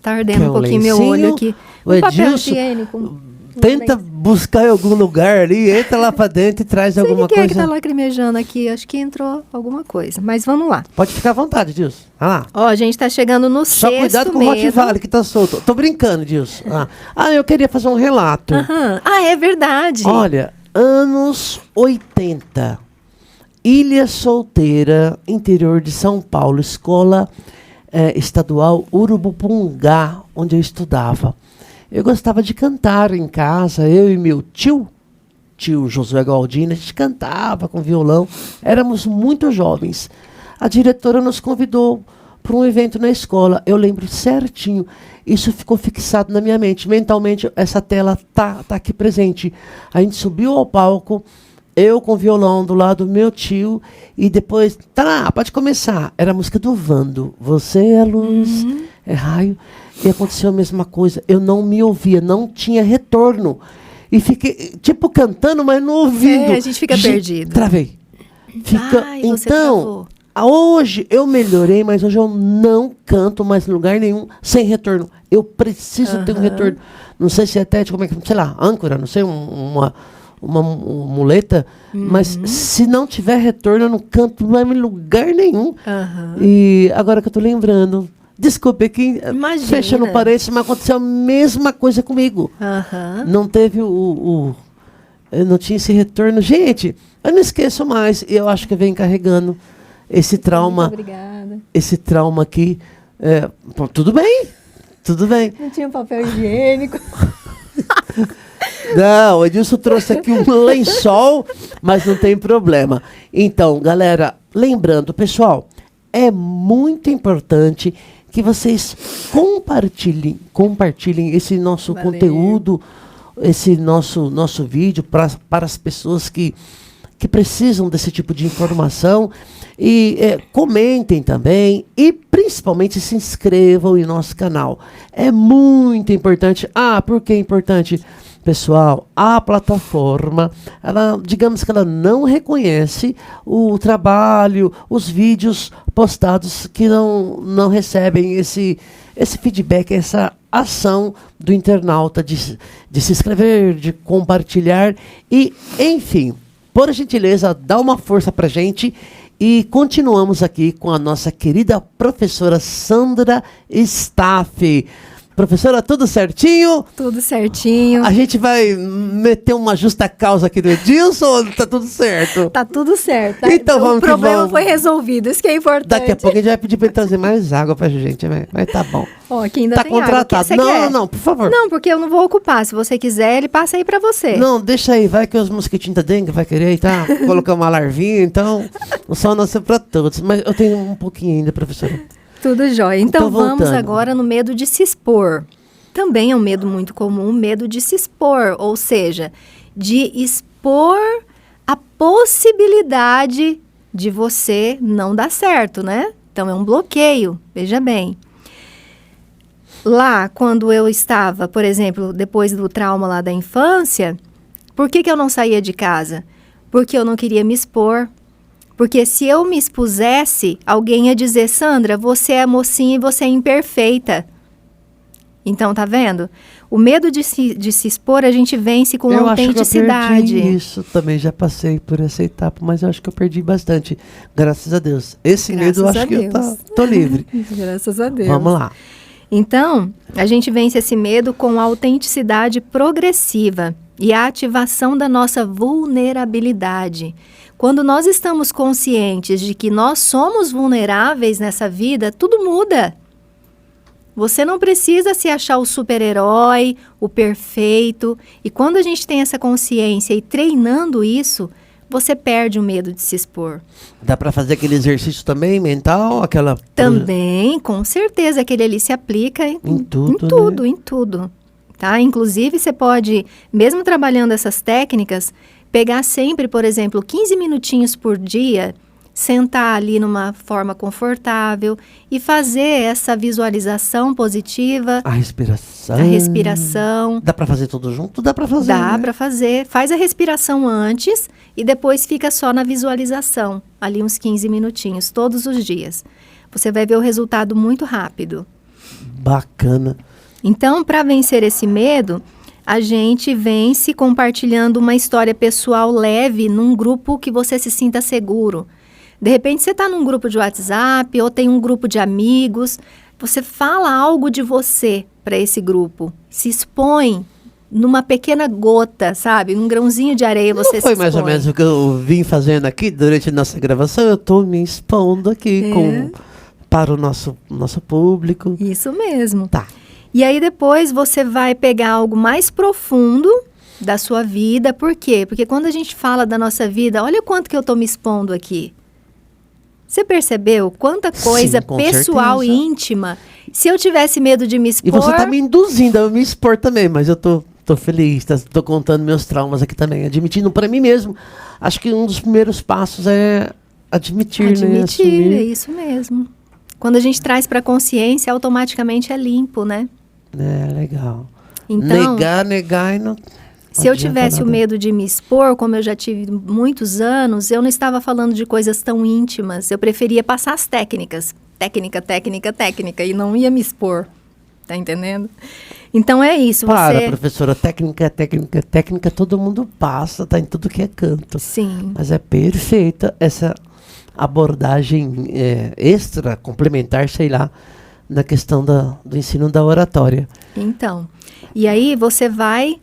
ardendo um pouquinho meu olho aqui. Um papel higiênico. Tenta buscar em algum lugar ali, entra lá pra dentro e traz alguma coisa. O que é que tá lacrimejando aqui? Acho que entrou alguma coisa, mas vamos lá. Pode ficar à vontade, Dilson. Vai lá. Ó, a gente tá chegando no sexto medo. Só cuidado com o Rottweiler que tá solto. Tô brincando, Dilson. Eu queria fazer um relato. É verdade. Olha, anos 80. Ilha Solteira, interior de São Paulo, escola estadual Urubupungá, onde eu estudava. Eu gostava de cantar em casa, eu e meu tio Josué Galdino, a gente cantava com violão, éramos muito jovens. A diretora nos convidou para um evento na escola, eu lembro certinho, isso ficou fixado na minha mente, mentalmente essa tela tá aqui presente. A gente subiu ao palco, eu com violão do lado do meu tio, e depois, pode começar, era a música do Vando, você é luz, é raio. E aconteceu a mesma coisa. Eu não me ouvia, não tinha retorno. E fiquei, cantando, mas não ouvindo. A gente fica perdido. Travei. Então, hoje eu melhorei, mas hoje eu não canto mais em lugar nenhum sem retorno. Eu preciso ter um retorno. Não sei se é até, sei lá, âncora, não sei, uma muleta. Mas se não tiver retorno, eu não canto mais em lugar nenhum. E agora que eu tô lembrando... Desculpe aqui, fechando o parênteses, mas aconteceu a mesma coisa comigo. Não teve eu não tinha esse retorno. Gente, eu não esqueço mais. E eu acho que vem carregando esse trauma. Muito obrigada. Esse trauma aqui. Tudo bem. Não tinha papel higiênico. Não, o Edilson trouxe aqui um lençol, mas não tem problema. Então, galera, lembrando, pessoal, é muito importante que vocês compartilhem esse nosso conteúdo, esse nosso vídeo para as pessoas que precisam desse tipo de informação. E comentem também e principalmente se inscrevam em nosso canal. É muito importante. Por que é importante? Pessoal, a plataforma, digamos que ela não reconhece o trabalho, os vídeos postados que não recebem esse feedback, essa ação do internauta de se inscrever, de compartilhar e, enfim, por gentileza, dá uma força pra gente. E continuamos aqui com a nossa querida professora Sandra Staff. Professora, tudo certinho? Tudo certinho. A gente vai meter uma justa causa aqui no Edilson ou tá tudo certo? Tá tudo certo. Então vamos o problema vamos. foi resolvido, isso que é importante. Daqui a pouco a gente vai pedir pra ele trazer mais água pra gente, mas tá bom. Ó, aqui ainda Tá tem água. contratado. Você Não, quer? não, por favor. Não, porque eu não vou ocupar. Se você quiser, ele passa aí pra você. Não, deixa aí, vai que os mosquitinhos da dengue vai querer, tá? Colocar uma larvinha, então o sol nasceu pra todos. Mas eu tenho um pouquinho ainda, professora. Tudo jóia. Então vamos voltando. agora no medo de se expor. Também é um medo muito comum, o medo de se expor, ou seja, de expor a possibilidade de você não dar certo, né? Então é um bloqueio, veja bem. Lá, quando eu estava, por exemplo, depois do trauma lá da infância, por que eu não saía de casa? Porque eu não queria me expor. Porque se eu me expusesse, alguém ia dizer, Sandra, você é mocinha e você é imperfeita. Então, tá vendo? O medo de se expor, a gente vence com autenticidade. Eu acho que eu perdi isso, também já passei por essa etapa, mas eu acho que eu perdi bastante, graças a Deus. Esse medo eu acho que eu tô livre. Graças a Deus. Vamos lá. Então, a gente vence esse medo com a autenticidade progressiva e a ativação da nossa vulnerabilidade. Quando nós estamos conscientes de que nós somos vulneráveis nessa vida, tudo muda. Você não precisa se achar o super-herói, o perfeito. E quando a gente tem essa consciência e treinando isso, você perde o medo de se expor. Dá para fazer aquele exercício também mental? Também, com certeza, aquele ali se aplica em tudo, né? em tudo. Tá? Inclusive, você pode, mesmo trabalhando essas técnicas, pegar sempre, por exemplo, 15 minutinhos por dia, sentar ali numa forma confortável e fazer essa visualização positiva. A respiração. A respiração. Dá para fazer tudo junto? Dá para fazer. Dá, né? para fazer. Faz a respiração antes e depois fica só na visualização, ali uns 15 minutinhos, todos os dias. Você vai ver o resultado muito rápido. Bacana. Então, para vencer esse medo, a gente vence compartilhando uma história pessoal leve num grupo que você se sinta seguro. De repente, você está num grupo de WhatsApp ou tem um grupo de amigos, você fala algo de você para esse grupo, se expõe numa pequena gota, sabe? Num grãozinho de areia você se expõe. Não foi mais ou menos o que eu vim fazendo aqui durante a nossa gravação? Eu estou me expondo aqui para o nosso público. Isso mesmo. Tá. E aí depois você vai pegar algo mais profundo da sua vida. Por quê? Porque quando a gente fala da nossa vida, olha o quanto que eu estou me expondo aqui. Você percebeu quanta coisa pessoal e íntima? Se eu tivesse medo de me expor... E você está me induzindo a me expor também, mas eu tô feliz, tô contando meus traumas aqui também, admitindo para mim mesmo. Acho que um dos primeiros passos é admitir, né? Admitir, é isso mesmo. Quando a gente traz para a consciência, automaticamente é limpo, né? É, legal. Então, negar e não... Se eu tivesse o medo de me expor, como eu já tive muitos anos, eu não estava falando de coisas tão íntimas. Eu preferia passar as técnicas. Técnica, e não ia me expor. Tá entendendo? Então é isso. Professora, técnica, todo mundo passa, tá em tudo que é canto. Sim. Mas é perfeita essa abordagem extra, complementar, sei lá, na questão do ensino da oratória. Então, e aí você vai...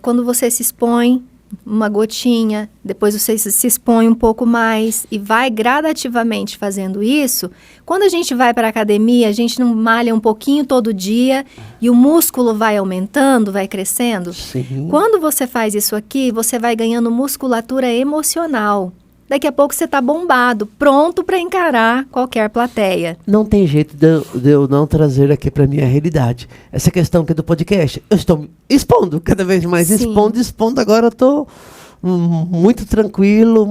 quando você se expõe uma gotinha, depois você se expõe um pouco mais e vai gradativamente fazendo isso. Quando a gente vai para a academia, a gente não malha um pouquinho todo dia e o músculo vai aumentando, vai crescendo. Sim. Quando você faz isso aqui, você vai ganhando musculatura emocional. Daqui a pouco você está bombado, pronto para encarar qualquer plateia. Não tem jeito de eu não trazer aqui para minha realidade. Essa questão aqui do podcast, eu estou expondo cada vez mais, Sim. expondo. Agora eu estou muito tranquilo,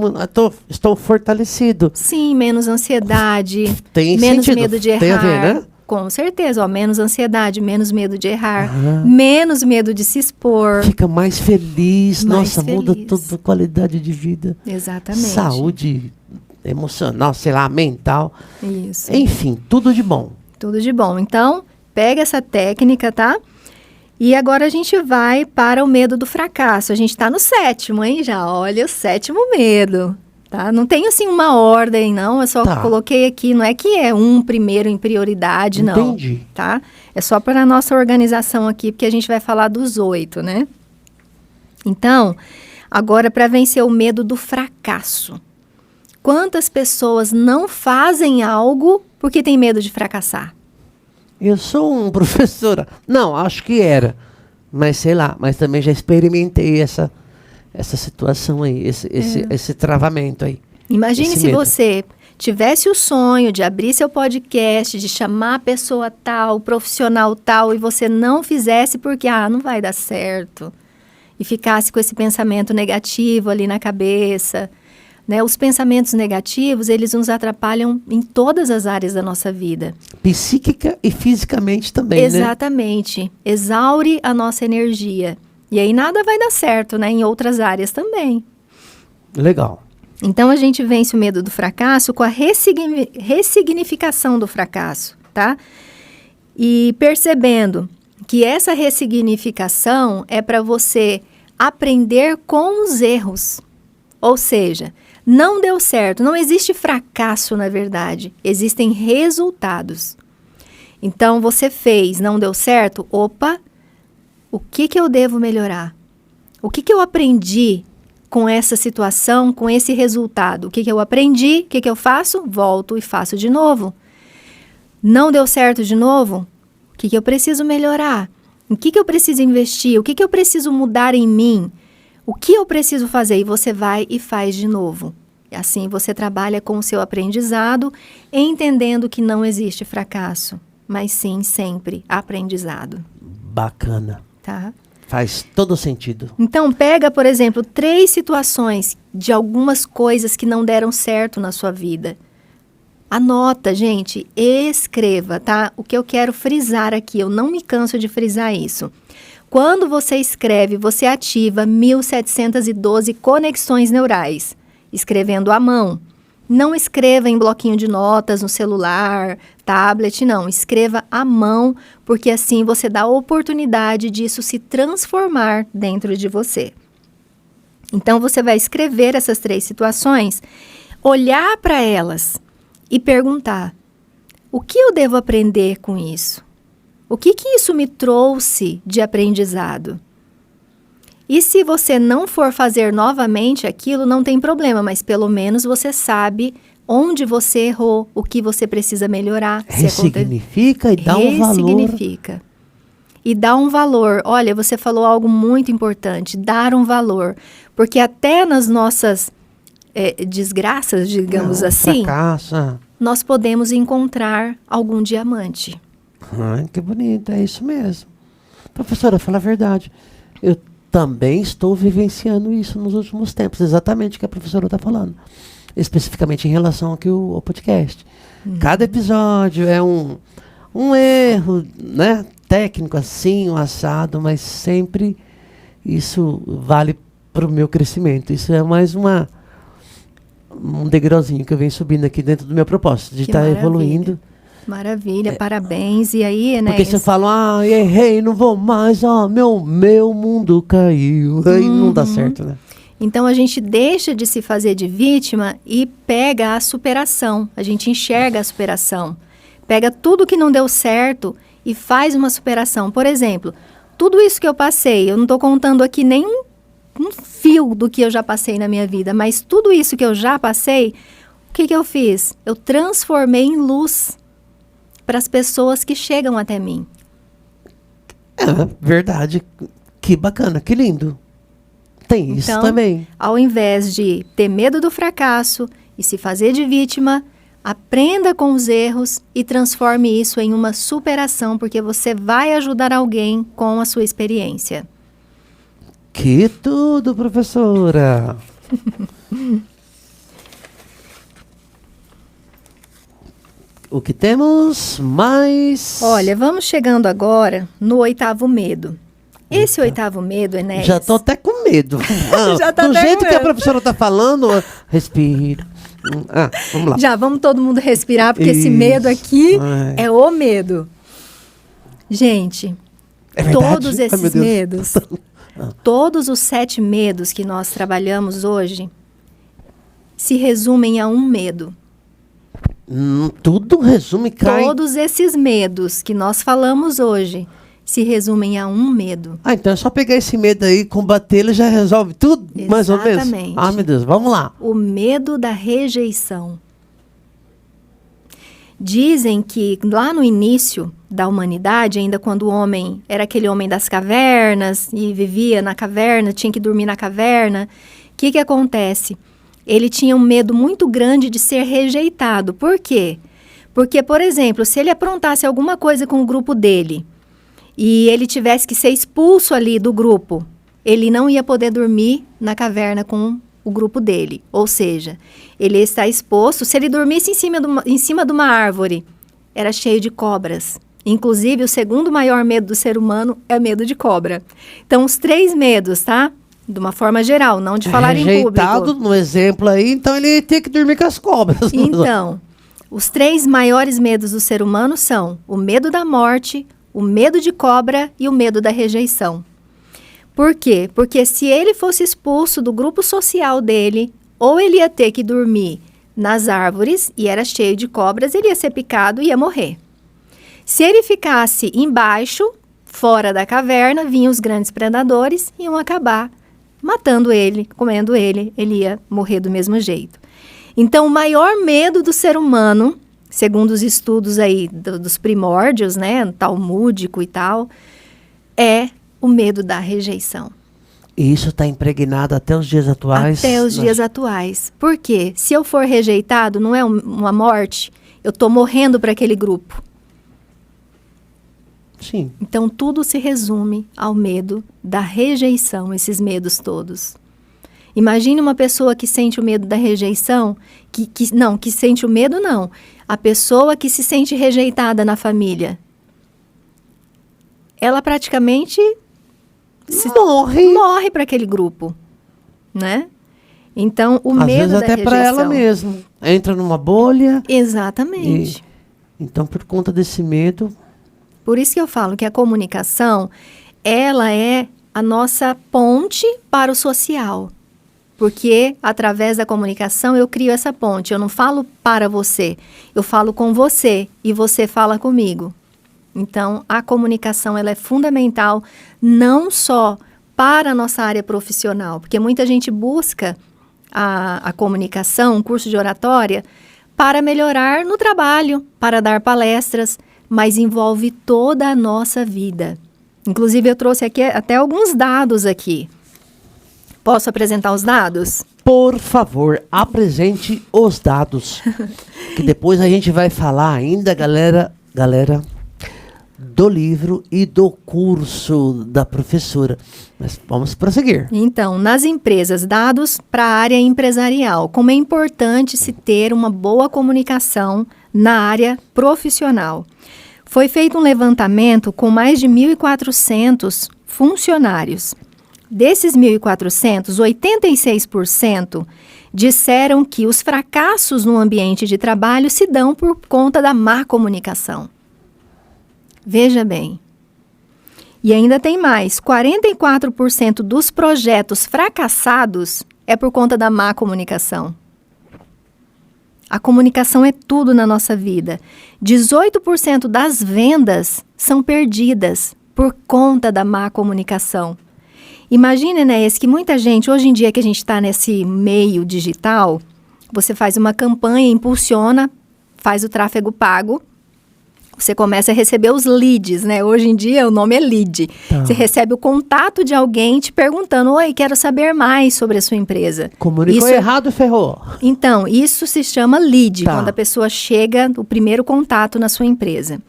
estou fortalecido. Sim, menos ansiedade, Tem menos sentido. medo de errar. Tem a ver, né? Com certeza, menos ansiedade, menos medo de errar, menos medo de se expor. Fica mais feliz, Mais muda feliz. toda a qualidade de vida. Exatamente. Saúde emocional, sei lá, mental. Isso. Enfim, tudo de bom. Tudo de bom. Então, pega essa técnica, tá? E agora a gente vai para o medo do fracasso. A gente está no 7º, hein? Já olha o 7º medo. Tá? Não tem assim uma ordem, não. Eu só coloquei aqui, não é que é primeiro em prioridade, não. Entendi. Tá? É só para a nossa organização aqui, porque a gente vai falar dos 8, né? Então, agora para vencer o medo do fracasso. Quantas pessoas não fazem algo porque tem medo de fracassar? Eu sou um professora. Não, acho que era. Mas sei lá, mas também já experimentei essa situação aí, esse travamento aí. Imagine se você tivesse o sonho de abrir seu podcast, de chamar a pessoa tal, profissional tal, e você não fizesse porque, não vai dar certo. E ficasse com esse pensamento negativo ali na cabeça. Né? Os pensamentos negativos, eles nos atrapalham em todas as áreas da nossa vida. Psíquica e fisicamente também, Exatamente. Né? Exaure a nossa energia. E aí nada vai dar certo, né? Em outras áreas também. Legal. Então, a gente vence o medo do fracasso com a ressignificação do fracasso, tá? E percebendo que essa ressignificação é para você aprender com os erros. Ou seja, não deu certo, não existe fracasso, na verdade, existem resultados. Então, você fez, não deu certo, opa, o que eu devo melhorar? O que eu aprendi com essa situação, com esse resultado? O que eu aprendi, o que eu faço? Volto e faço de novo. Não deu certo de novo? O que eu preciso melhorar? Em que eu preciso investir? O que eu preciso mudar em mim? O que eu preciso fazer? E você vai e faz de novo. E assim você trabalha com o seu aprendizado, entendendo que não existe fracasso, mas sim sempre aprendizado. Bacana. Tá? Faz todo sentido. Então, pega, por exemplo, 3 situações de algumas coisas que não deram certo na sua vida. Anota, gente, escreva, tá? O que eu quero frisar aqui, eu não me canso de frisar isso. Quando você escreve, você ativa 1712 conexões neurais, escrevendo à mão. Não escreva em bloquinho de notas, no celular, tablet, não. Escreva à mão, porque assim você dá a oportunidade disso se transformar dentro de você. Então, você vai escrever essas 3 situações, olhar para elas e perguntar: o que eu devo aprender com isso? O que isso me trouxe de aprendizado? E se você não for fazer novamente aquilo, não tem problema, mas pelo menos você sabe onde você errou, o que você precisa melhorar. Ressignifica e dá um valor. Ressignifica. E dá um valor. Olha, você falou algo muito importante, dar um valor. Porque até nas nossas desgraças, digamos assim, fracassa, nós podemos encontrar algum diamante. Ai, que bonito, é isso mesmo. Professora, fala a verdade. Eu também estou vivenciando isso nos últimos tempos, exatamente o que a professora está falando. Especificamente em relação aqui ao podcast. Cada episódio é um erro, né, técnico assim, um assado, mas sempre isso vale para o meu crescimento. Isso é mais um degrauzinho que eu venho subindo aqui dentro do meu propósito, de estar evoluindo. Maravilha, parabéns. E aí, né? Porque você fala, errei, não vou mais, meu mundo caiu. Aí não dá certo, né? Então, a gente deixa de se fazer de vítima e pega a superação. A gente enxerga a superação. Pega tudo que não deu certo e faz uma superação. Por exemplo, tudo isso que eu passei, eu não estou contando aqui nem um fio do que eu já passei na minha vida, mas tudo isso que eu já passei, o que eu fiz? Eu transformei em luz para as pessoas que chegam até mim. É verdade. Que bacana, que lindo. Tem isso então, também. Ao invés de ter medo do fracasso e se fazer de vítima, aprenda com os erros e transforme isso em uma superação, porque você vai ajudar alguém com a sua experiência. Que tudo, professora! O que temos mais? Olha, vamos chegando agora no 8º medo. Esse 8º medo, Enéas... Já tô até com medo. Já tá do até jeito com que a medo. professora tá falando, respira. Vamos lá. Já, vamos todo mundo respirar, porque esse medo aqui é o medo. Gente, todos esses medos, todos os 7 medos que nós trabalhamos hoje, se resumem a um medo. Tudo resume, cai. Todos esses medos que nós falamos hoje se resumem a um medo. Então é só pegar esse medo aí, combater ele, já resolve tudo, mais ou menos? Exatamente. Ah, meu Deus, vamos lá. O medo da rejeição. Dizem que lá no início da humanidade, ainda quando o homem era aquele homem das cavernas e vivia na caverna, tinha que dormir na caverna, o que acontece? Ele tinha um medo muito grande de ser rejeitado. Por quê? Porque, por exemplo, se ele aprontasse alguma coisa com o grupo dele e ele tivesse que ser expulso ali do grupo, ele não ia poder dormir na caverna com o grupo dele. Ou seja, ele está exposto. Se ele dormisse em cima de uma árvore, era cheio de cobras. Inclusive, o segundo maior medo do ser humano é medo de cobra. Então, os 3 medos, tá? De uma forma geral, não de falar em público. Rejeitado no exemplo aí, então ele tem que dormir com as cobras. Então, os 3 maiores medos do ser humano são o medo da morte, o medo de cobra e o medo da rejeição. Por quê? Porque se ele fosse expulso do grupo social dele, ou ele ia ter que dormir nas árvores e era cheio de cobras, ele ia ser picado e ia morrer. Se ele ficasse embaixo, fora da caverna, vinham os grandes predadores e iam acabar matando ele, comendo ele ia morrer do mesmo jeito. Então, o maior medo do ser humano, segundo os estudos aí dos primórdios, né, talmúdico e tal, é o medo da rejeição. E isso está impregnado até os dias atuais? Até os dias atuais. Por quê? Se eu for rejeitado, não é uma morte, eu estou morrendo para aquele grupo. Sim. Então, tudo se resume ao medo da rejeição, esses medos todos. Imagine uma pessoa que sente o medo da rejeição, que sente o medo não. A pessoa que se sente rejeitada na família. Ela praticamente morre para aquele grupo, né? Então, o Às medo vezes da até para ela mesma. Entra numa bolha. Exatamente. Então, por conta desse medo... Por isso que eu falo que a comunicação, ela é a nossa ponte para o social. Porque, através da comunicação, eu crio essa ponte. Eu não falo para você, eu falo com você e você fala comigo. Então, a comunicação ela é fundamental não só para a nossa área profissional, porque muita gente busca a comunicação, um curso de oratória, para melhorar no trabalho, para dar palestras, mas envolve toda a nossa vida. Inclusive, eu trouxe aqui até alguns dados aqui. Posso apresentar os dados? Por favor, apresente os dados, que depois a gente vai falar ainda, galera, do livro e do curso da professora. Mas vamos prosseguir. Então, nas empresas, dados para a área empresarial. Como é importante se ter uma boa comunicação na área profissional. Foi feito um levantamento com mais de 1.400 funcionários. Desses 1.400, 86% disseram que os fracassos no ambiente de trabalho se dão por conta da má comunicação. Veja bem. E ainda tem mais, 44% dos projetos fracassados é por conta da má comunicação. A comunicação é tudo na nossa vida. 18% das vendas são perdidas por conta da má comunicação. Imagina, Enéas, que muita gente, hoje em dia que a gente está nesse meio digital, você faz uma campanha, impulsiona, faz o tráfego pago, você começa a receber os leads, né? Hoje em dia o nome é lead. Tá. Você recebe o contato de alguém te perguntando, oi, quero saber mais sobre a sua empresa. Comunicou errado, ferrou. Então, isso se chama lead, quando a pessoa chega, o primeiro contato na sua empresa.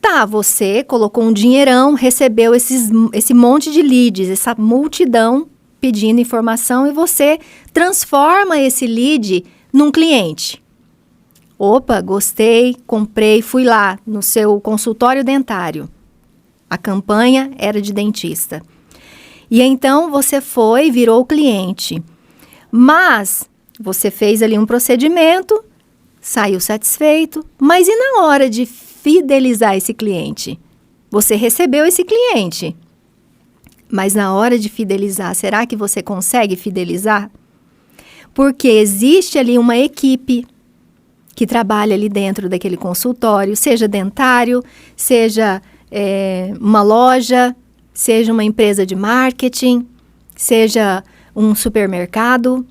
Tá, você colocou um dinheirão, recebeu esse monte de leads, essa multidão pedindo informação e você transforma esse lead num cliente. Opa, gostei, comprei, fui lá no seu consultório dentário. A campanha era de dentista. E então você foi, virou cliente. Mas você fez ali um procedimento, saiu satisfeito, mas e na hora de fidelizar esse cliente? Você recebeu esse cliente, mas na hora de fidelizar, será que você consegue fidelizar? Porque existe ali uma equipe que trabalha ali dentro daquele consultório, seja dentário, seja uma loja, seja uma empresa de marketing, seja um supermercado.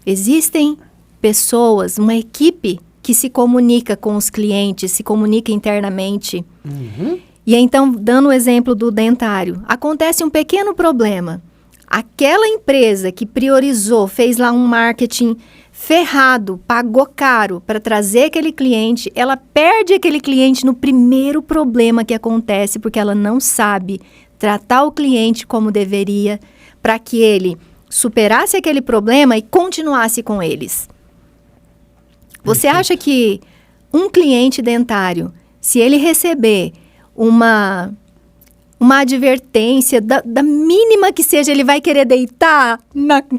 Existem pessoas, uma equipe que se comunica com os clientes, se comunica internamente. Uhum. E então, dando o exemplo do dentário, acontece um pequeno problema. Aquela empresa que priorizou, fez lá um marketing ferrado, pagou caro para trazer aquele cliente, ela perde aquele cliente no primeiro problema que acontece, porque ela não sabe tratar o cliente como deveria, para que ele superasse aquele problema e continuasse com eles. Você acha que um cliente dentário, se ele receber uma advertência, da mínima que seja, ele vai querer deitar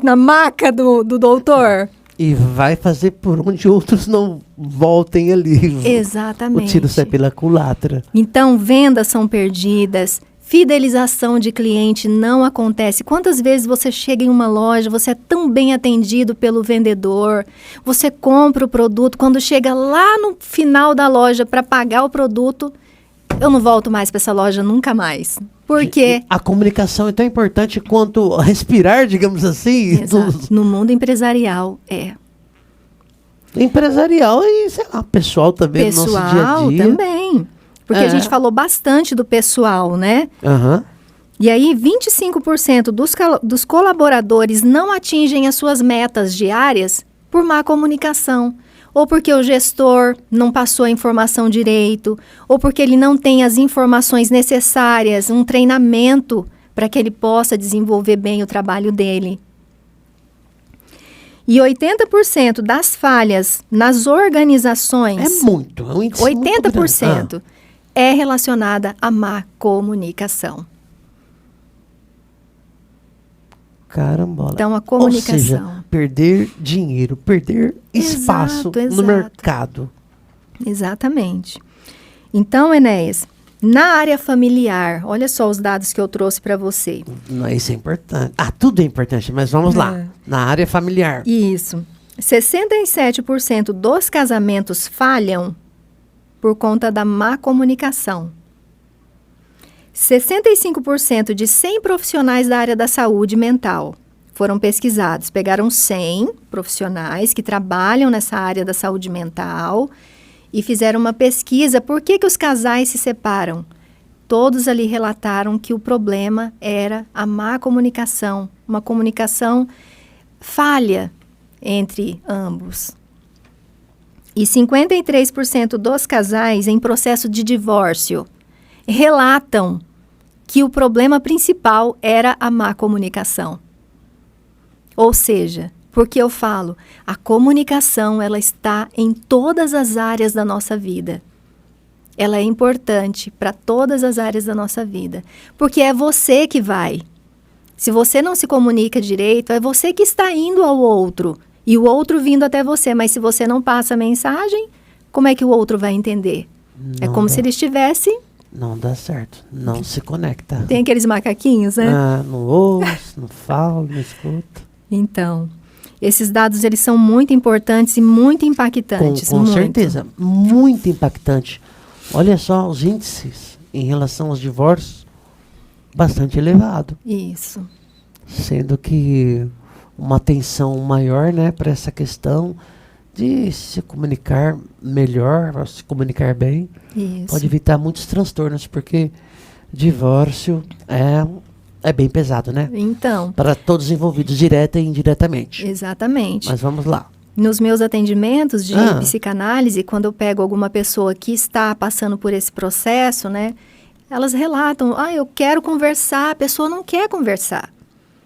na maca do doutor? E vai fazer por onde outros não voltem ali. Exatamente. O tiro sai pela culatra. Então, vendas são perdidas, fidelização de cliente não acontece. Quantas vezes você chega em uma loja, você é tão bem atendido pelo vendedor, você compra o produto, quando chega lá no final da loja para pagar o produto, eu não volto mais para essa loja nunca mais. Por quê? A comunicação é tão importante quanto respirar, digamos assim. Exato. No mundo empresarial, Empresarial e, sei lá, pessoal também, pessoal no nosso dia a dia. Também. Porque a gente falou bastante do pessoal, né? Uhum. E aí, 25% dos colaboradores não atingem as suas metas diárias por má comunicação. Ou porque o gestor não passou a informação direito, ou porque ele não tem as informações necessárias, um treinamento para que ele possa desenvolver bem o trabalho dele. E 80% das falhas nas organizações... É muito, é um índice 80% é relacionada à má comunicação. Carambola. Então, a comunicação. Ou seja, perder dinheiro, perder espaço no mercado. Exatamente. Então, Enéas, na área familiar, olha só os dados que eu trouxe para você. Isso é importante. Tudo é importante, mas vamos lá. Na área familiar. Isso. 67% dos casamentos falham por conta da má comunicação. 65% de 100 profissionais da área da saúde mental foram pesquisados. Pegaram 100 profissionais que trabalham nessa área da saúde mental e fizeram uma pesquisa. Por que os casais se separam? Todos ali relataram que o problema era a má comunicação, uma comunicação falha entre ambos. E 53% dos casais em processo de divórcio relatam que o problema principal era a má comunicação. Ou seja, porque eu falo, a comunicação ela está em todas as áreas da nossa vida. Ela é importante para todas as áreas da nossa vida, porque é você que vai. Se você não se comunica direito, é você que está indo ao outro e o outro vindo até você, mas se você não passa a mensagem, como é que o outro vai entender? É como se ele estivesse... Não dá certo, não se conecta. Tem aqueles macaquinhos, né? Não ouço, não falo, não escuto. Então, esses dados eles são muito importantes e muito impactantes. Com certeza, muito impactante. Olha só os índices em relação aos divórcios, bastante elevado. Isso. Sendo que uma atenção maior, né, para essa questão de se comunicar melhor, se comunicar bem, Isso. pode evitar muitos transtornos, porque divórcio é bem pesado, né? Então. Para todos os envolvidos, direta e indiretamente. Exatamente. Mas vamos lá. Nos meus atendimentos de psicanálise, quando eu pego alguma pessoa que está passando por esse processo, né? Elas relatam, eu quero conversar, a pessoa não quer conversar.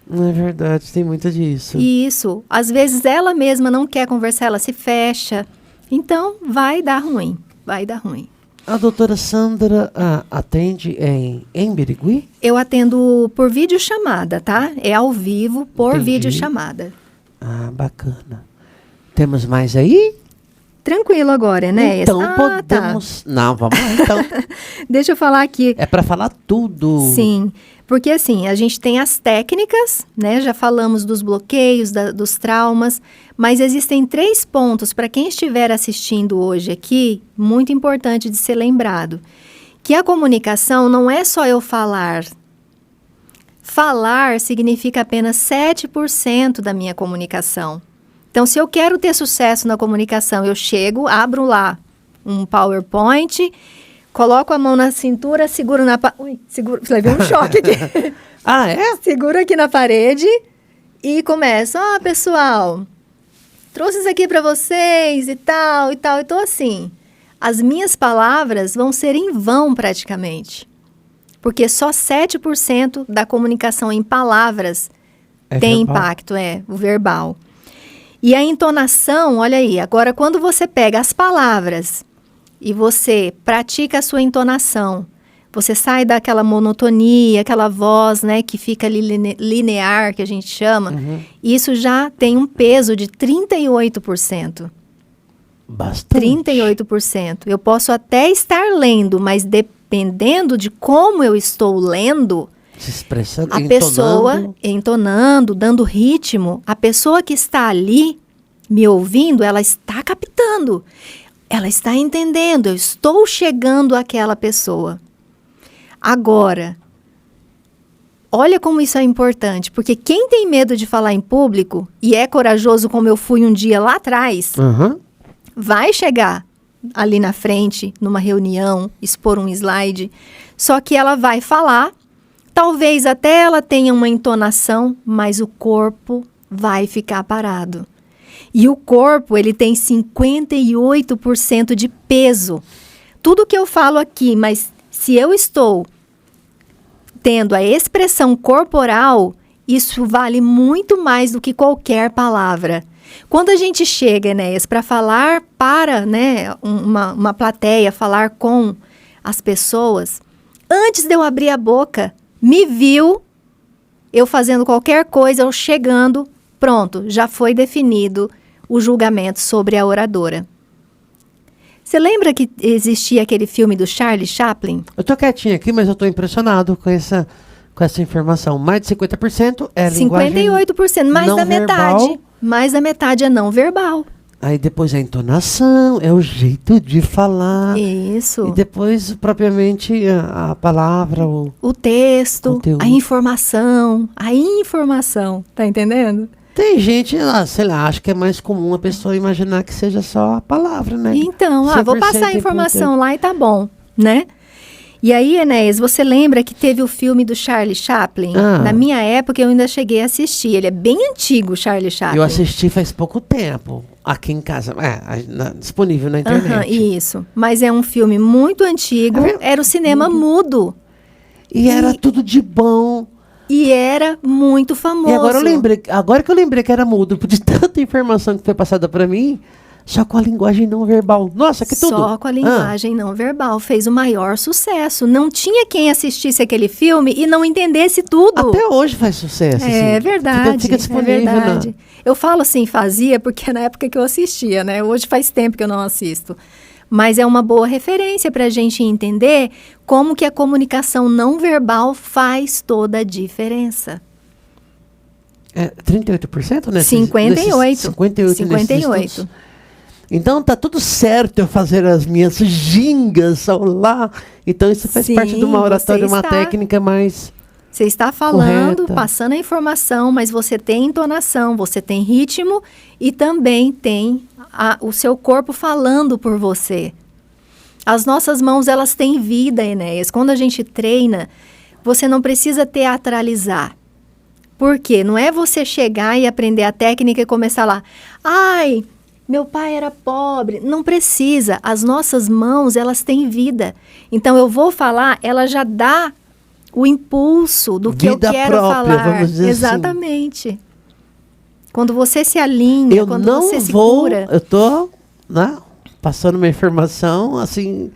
Não é verdade, tem muito disso. Isso. Às vezes ela mesma não quer conversar, ela se fecha. Então, vai dar ruim. A doutora Sandra atende em Birigui? Eu atendo por videochamada, tá? É ao vivo, por videochamada. Bacana. Temos mais aí? Tranquilo agora, né? Então podemos... Tá. Não, vamos lá então. Deixa eu falar aqui. É para falar tudo. Sim. Porque assim, a gente tem as técnicas, né? Já falamos dos bloqueios, dos traumas, mas existem 3 pontos para quem estiver assistindo hoje aqui, muito importante de ser lembrado. Que a comunicação não é só eu falar. Falar significa apenas 7% da minha comunicação. Então, se eu quero ter sucesso na comunicação, eu chego, abro lá um PowerPoint, coloco a mão na cintura, seguro na... levei um choque aqui. Ah, é? Seguro aqui na parede e começo. Pessoal, trouxe isso aqui para vocês e tal, e tal. Então, assim, as minhas palavras vão ser em vão praticamente. Porque só 7% da comunicação em palavras tem verbal. impacto, o verbal. E a entonação, olha aí, agora quando você pega as palavras e você pratica a sua entonação, você sai daquela monotonia, aquela voz, né, que fica ali linear, que a gente chama, isso já tem um peso de 38%. Bastante. 38%. Eu posso até estar lendo, mas dependendo de como eu estou lendo, Se expressando, a pessoa entonando, dando ritmo, a pessoa que está ali me ouvindo, ela está captando, ela está entendendo, eu estou chegando àquela pessoa. Agora, olha como isso é importante, porque quem tem medo de falar em público e é corajoso como eu fui um dia lá atrás, vai chegar ali na frente, numa reunião, expor um slide, só que ela vai falar. Talvez até ela tenha uma entonação, mas o corpo vai ficar parado. E o corpo, ele tem 58% de peso. Tudo que eu falo aqui, mas se eu estou tendo a expressão corporal, isso vale muito mais do que qualquer palavra. Quando a gente chega, Enéas, para falar para, né, uma plateia, falar com as pessoas, antes de eu abrir a boca, me viu, eu fazendo qualquer coisa, eu chegando, pronto, já foi definido o julgamento sobre a oradora. Você lembra que existia aquele filme do Charlie Chaplin? Eu tô quietinho aqui, mas eu tô impressionado com essa informação. Mais de 50% é linguagem 58%, mais não da verbal. metade. Mais da metade é não verbal. Aí depois a entonação, é o jeito de falar. Isso. E depois, propriamente, a palavra, O texto, conteúdo. a informação, tá entendendo? Tem gente, sei lá, acho que é mais comum a pessoa imaginar que seja só a palavra, né? Então, vou 100% passar a informação lá e tá bom, né? E aí, Enéas, você lembra que teve o filme do Charlie Chaplin? Na minha época, eu ainda cheguei a assistir. Ele é bem antigo, o Charlie Chaplin. Eu assisti faz pouco tempo, aqui em casa. Disponível na internet. Isso. Mas é um filme muito antigo. Era o cinema mudo. E era tudo de bom. E era muito famoso. E agora que eu lembrei que era mudo, de tanta informação que foi passada para mim, só com a linguagem não verbal. Nossa, que tudo! Só com a linguagem não verbal. Fez o maior sucesso. Não tinha quem assistisse aquele filme e não entendesse tudo. Até hoje faz sucesso. É verdade. Fica disponível. É verdade. Eu falo assim, fazia, porque na época que eu assistia, né? Hoje faz tempo que eu não assisto. Mas é uma boa referência para a gente entender como que a comunicação não verbal faz toda a diferença. 38%, né? 58%. 58%. Então tá tudo certo eu fazer as minhas gingas ao lá. Então isso faz parte de uma oratória, uma técnica mais... Você está falando, correta. Passando a informação, mas você tem entonação, você tem ritmo e também tem o seu corpo falando por você. As nossas mãos, elas têm vida, Enéas. Quando a gente treina, você não precisa teatralizar. Por quê? Não é você chegar e aprender a técnica e começar lá. Ai, meu pai era pobre. Não precisa. As nossas mãos, elas têm vida. Então, eu vou falar, ela já dá o impulso do que vida eu quero própria, falar. vamos dizer Exatamente. Assim. Quando você se alinha, quando você se cura. Eu tô, né, passando uma informação, assim,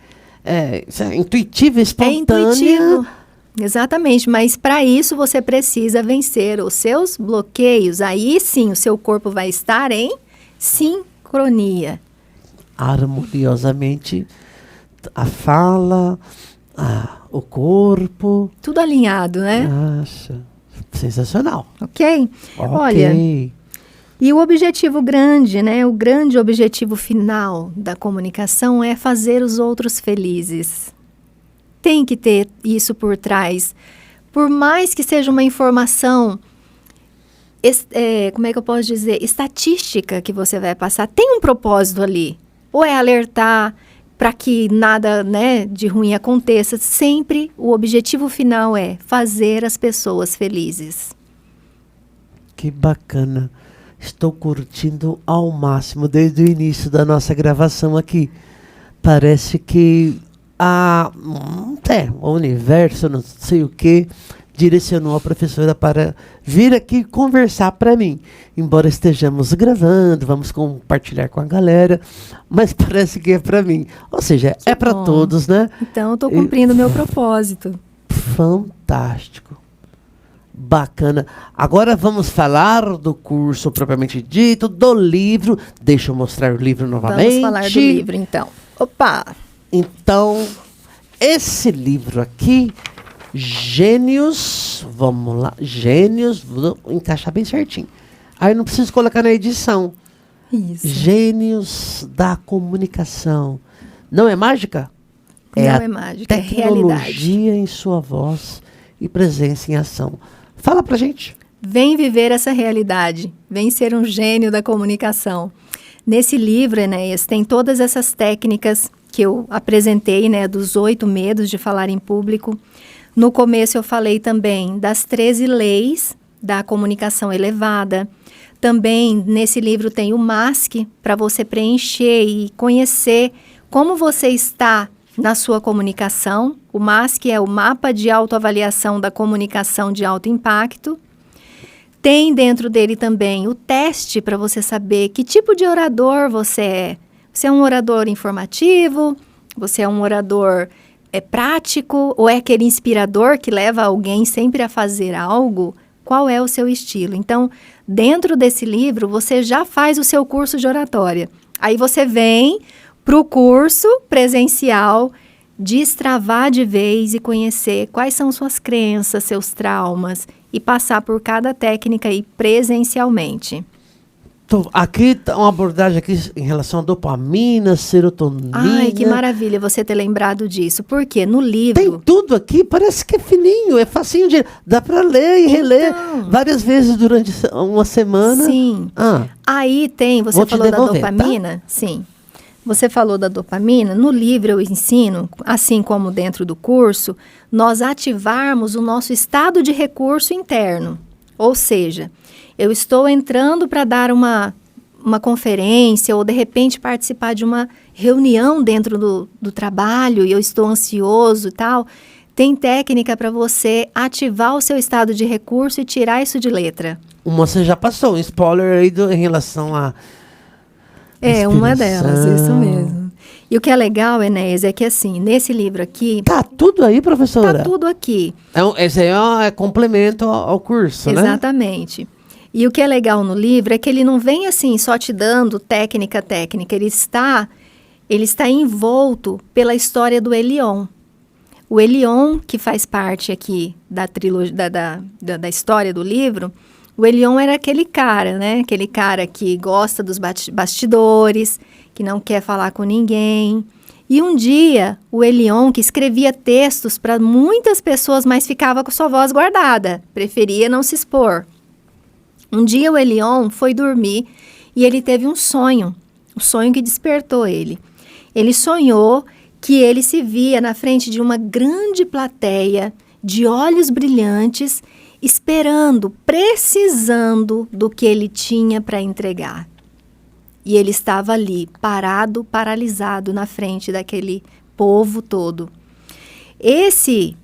intuitiva, espontânea. É intuitivo. Exatamente, mas para isso você precisa vencer os seus bloqueios. Aí sim, o seu corpo vai estar em sincronia. Harmoniosamente, a fala, o corpo. Tudo alinhado, né? Nossa, sensacional. Ok? Olha, e o objetivo grande, né? O grande objetivo final da comunicação é fazer os outros felizes. Tem que ter isso por trás. Por mais que seja uma informação, como é que eu posso dizer? Estatística que você vai passar, tem um propósito ali. Ou é alertar para que nada, né, de ruim aconteça. Sempre o objetivo final é fazer as pessoas felizes. Que bacana. Estou curtindo ao máximo desde o início da nossa gravação aqui. Parece que o universo, não sei o que, direcionou a professora para vir aqui conversar para mim. Embora estejamos gravando, vamos compartilhar com a galera, mas parece que é para mim. Ou seja, é para todos, né? Então, eu estou cumprindo o meu propósito. Fantástico. Bacana. Agora vamos falar do curso propriamente dito, do livro. Deixa eu mostrar o livro novamente. Vamos falar do livro, então. Opa! Então, esse livro aqui, Gênios, vamos lá, Gênios, vou encaixar bem certinho. Aí não preciso colocar na edição. Isso. Gênios da comunicação. Não é mágica? Não é mágica, é realidade. Tecnologia em sua voz e presença em ação. Fala pra gente. Vem viver essa realidade. Vem ser um gênio da comunicação. Nesse livro, Enéas, tem todas essas técnicas que eu apresentei, né, dos 8 medos de falar em público. No começo eu falei também das 13 leis da comunicação elevada. Também nesse livro tem o MASC para você preencher e conhecer como você está na sua comunicação. O MASC é o Mapa de Autoavaliação da Comunicação de Alto Impacto. Tem dentro dele também o teste para você saber que tipo de orador você é. Você é um orador informativo? Você é um orador prático? Ou é aquele inspirador que leva alguém sempre a fazer algo? Qual é o seu estilo? Então, dentro desse livro, você já faz o seu curso de oratória. Aí você vem para o curso presencial, destravar de vez e conhecer quais são suas crenças, seus traumas e passar por cada técnica aí presencialmente. Aqui está uma abordagem aqui em relação à dopamina, serotonina. Ai, que maravilha você ter lembrado disso. Porque no livro... Tem tudo aqui, parece que é fininho, é facinho de... Dá para ler e reler várias vezes durante uma semana. Sim. Aí tem, você falou da dopamina? Tá? Sim. Você falou da dopamina. No livro eu ensino, assim como dentro do curso, nós ativarmos o nosso estado de recurso interno. Ou seja, eu estou entrando para dar uma conferência ou, de repente, participar de uma reunião dentro do trabalho e eu estou ansioso e tal. Tem técnica para você ativar o seu estado de recurso e tirar isso de letra. Você já passou um spoiler aí em relação a... uma delas, isso mesmo. E o que é legal, Enéas, é que assim, nesse livro aqui... Tá tudo aí, professora? Tá tudo aqui. Esse aí é complemento ao curso, né? Exatamente. E o que é legal no livro é que ele não vem assim, só te dando técnica. Ele está envolto pela história do Elion. O Elion, que faz parte aqui da trilogia, da história do livro... O Elion era aquele cara, né? Aquele cara que gosta dos bastidores, que não quer falar com ninguém. E um dia, o Elion, que escrevia textos para muitas pessoas, mas ficava com sua voz guardada, preferia não se expor. Um dia, o Elion foi dormir e ele teve um sonho que despertou ele. Ele sonhou que ele se via na frente de uma grande plateia de olhos brilhantes, esperando, precisando do que ele tinha para entregar. E ele estava ali, parado, paralisado na frente daquele povo todo. Esse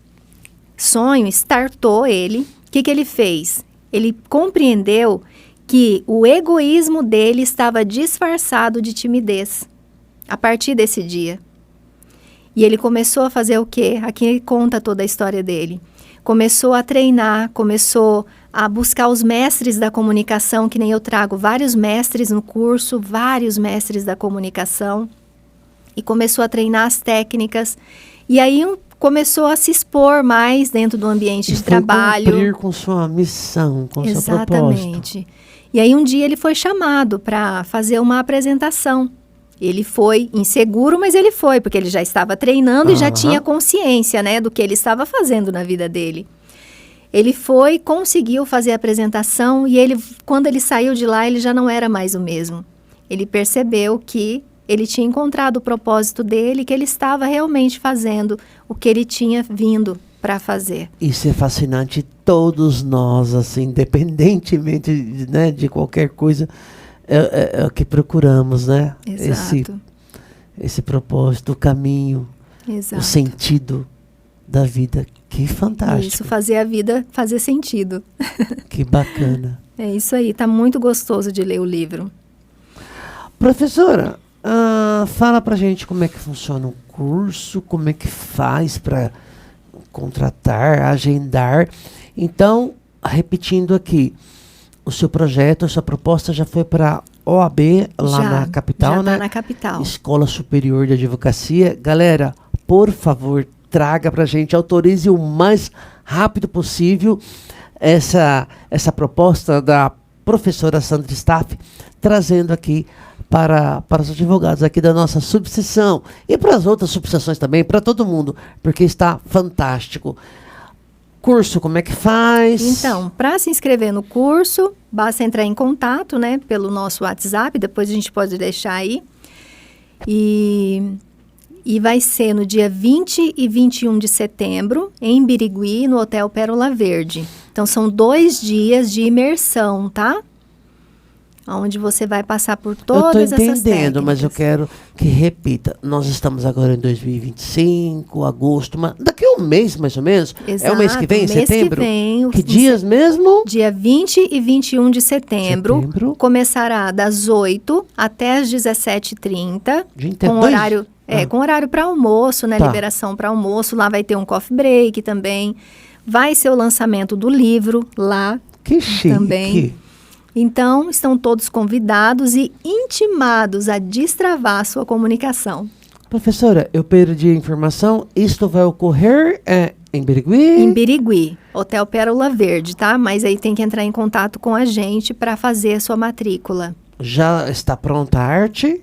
sonho startou ele. O que ele fez? Ele compreendeu que o egoísmo dele estava disfarçado de timidez a partir desse dia. E ele começou a fazer o quê? Aqui conta toda a história dele. Começou a treinar, começou a buscar os mestres da comunicação, que nem eu trago vários mestres no curso, vários mestres da comunicação, e começou a treinar as técnicas. E aí, começou a se expor mais dentro do ambiente de trabalho. Cumprir com sua missão, com seu propósito. Exatamente. E aí um dia ele foi chamado para fazer uma apresentação. Ele foi inseguro, mas ele foi, porque ele já estava treinando e já tinha consciência, né, do que ele estava fazendo na vida dele. Ele foi, conseguiu fazer a apresentação e quando ele saiu de lá, ele já não era mais o mesmo. Ele percebeu que ele tinha encontrado o propósito dele, que ele estava realmente fazendo o que ele tinha vindo para fazer. Isso é fascinante. Todos nós, assim, independentemente, né, de qualquer coisa, é o que procuramos, né? Exato. Esse propósito, o caminho, Exato. O sentido da vida. Que fantástico. Isso, fazer a vida fazer sentido. Que bacana. É isso aí, tá muito gostoso de ler o livro. Professora, fala pra gente como é que funciona o curso, como é que faz para contratar, agendar. Então, repetindo aqui, o seu projeto, a sua proposta já foi para OAB lá na capital, né? Já na capital. Escola Superior de Advocacia. Galera, por favor, traga pra gente, autorize o mais rápido possível essa proposta da professora Sandra Staff, trazendo aqui para os advogados aqui da nossa subseção e para as outras subseções também, para todo mundo, porque está fantástico. Curso, como é que faz? Então, para se inscrever no curso, basta entrar em contato, né, pelo nosso WhatsApp, depois a gente pode deixar aí. E vai ser no dia 20 e 21 de setembro, em Birigui, no Hotel Pérola Verde. Então, são 2 dias de imersão, tá? Onde você vai passar por todas essas técnicas. Eu estou entendendo, mas eu quero que repita. Nós estamos agora em 2025, agosto, mas daqui a um mês, mais ou menos. Exato, é o mês que vem, setembro? Que vem. Que dias mesmo? Dia 20 e 21 de setembro. Começará das 8 até as 17h30. Com horário, com horário para almoço, né? Tá. Liberação para almoço. Lá vai ter um coffee break também. Vai ser o lançamento do livro lá. Que chique. Também. Então, estão todos convidados e intimados a destravar a sua comunicação. Professora, eu perdi a informação. Isto vai ocorrer em Birigui? Em Birigui, Hotel Pérola Verde, tá? Mas aí tem que entrar em contato com a gente para fazer a sua matrícula. Já está pronta a arte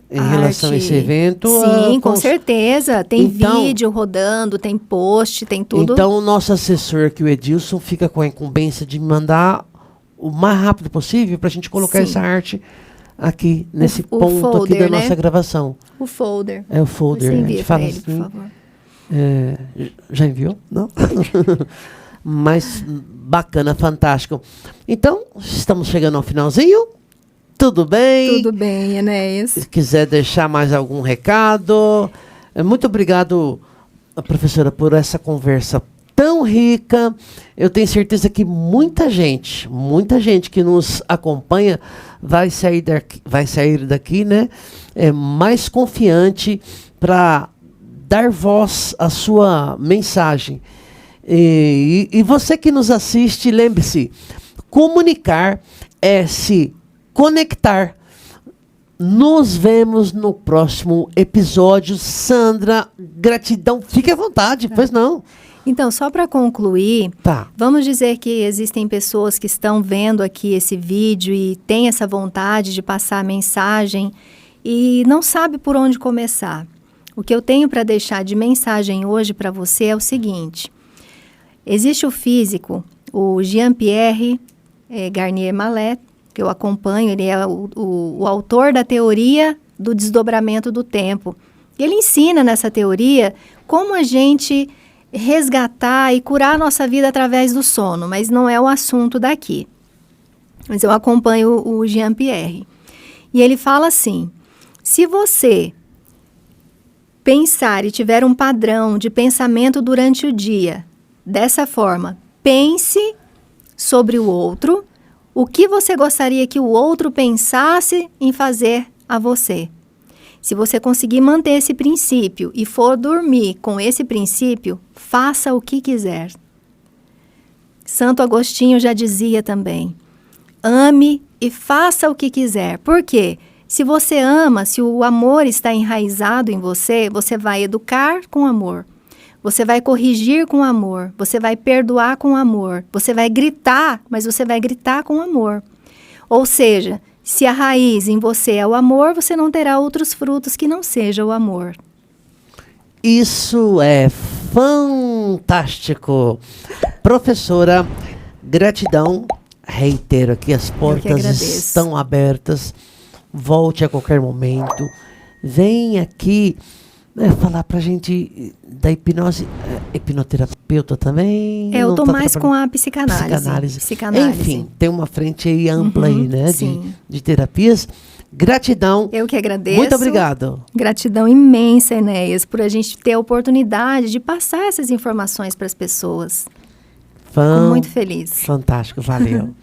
em relação a esse evento? Sim, com certeza. Tem vídeo rodando, tem post, tem tudo. Então, o nosso assessor aqui, o Edilson, fica com a incumbência de mandar o mais rápido possível para a gente colocar essa arte aqui, nesse ponto folder, aqui da nossa gravação. O folder. É o folder. Você envia para ele, assim, por favor. Já enviou? Não? Mas bacana, fantástico. Então, estamos chegando ao finalzinho. Tudo bem? Tudo bem, Enéas. Se quiser deixar mais algum recado. Muito obrigado, professora, por essa conversa tão rica. Eu tenho certeza que muita gente que nos acompanha vai sair daqui, né, mais confiante para dar voz à sua mensagem. E você que nos assiste, lembre-se, comunicar é se conectar. Nos vemos no próximo episódio. Sandra, gratidão. Fique à vontade, pois não. Então, só para concluir, vamos dizer que existem pessoas que estão vendo aqui esse vídeo e têm essa vontade de passar a mensagem e não sabe por onde começar. O que eu tenho para deixar de mensagem hoje para você é o seguinte. Existe o físico, o Jean-Pierre Garnier Mallet, que eu acompanho, ele é o autor da teoria do desdobramento do tempo. E ele ensina nessa teoria como a gente resgatar e curar a nossa vida através do sono, mas não é o assunto daqui. Mas eu acompanho o Jean-Pierre. E ele fala assim, se você pensar e tiver um padrão de pensamento durante o dia, dessa forma, pense sobre o outro, o que você gostaria que o outro pensasse em fazer a você. Se você conseguir manter esse princípio e for dormir com esse princípio, faça o que quiser. Santo Agostinho já dizia também, ame e faça o que quiser. Por quê? Se você ama, se o amor está enraizado em você, você vai educar com amor. Você vai corrigir com amor, você vai perdoar com amor, você vai gritar, mas você vai gritar com amor. Ou seja, se a raiz em você é o amor, você não terá outros frutos que não seja o amor. Isso é fantástico. Professora, gratidão. Reitero aqui, as portas estão abertas. Volte a qualquer momento. Vem aqui falar pra gente da hipnose. Hipnoterapeuta também? Eu tô mais com a psicanálise. Enfim, tem uma frente aí ampla aí, né? De terapias. Gratidão. Eu que agradeço. Muito obrigado. Gratidão imensa, Enéas, por a gente ter a oportunidade de passar essas informações para as pessoas. Fico muito feliz. Fantástico, valeu.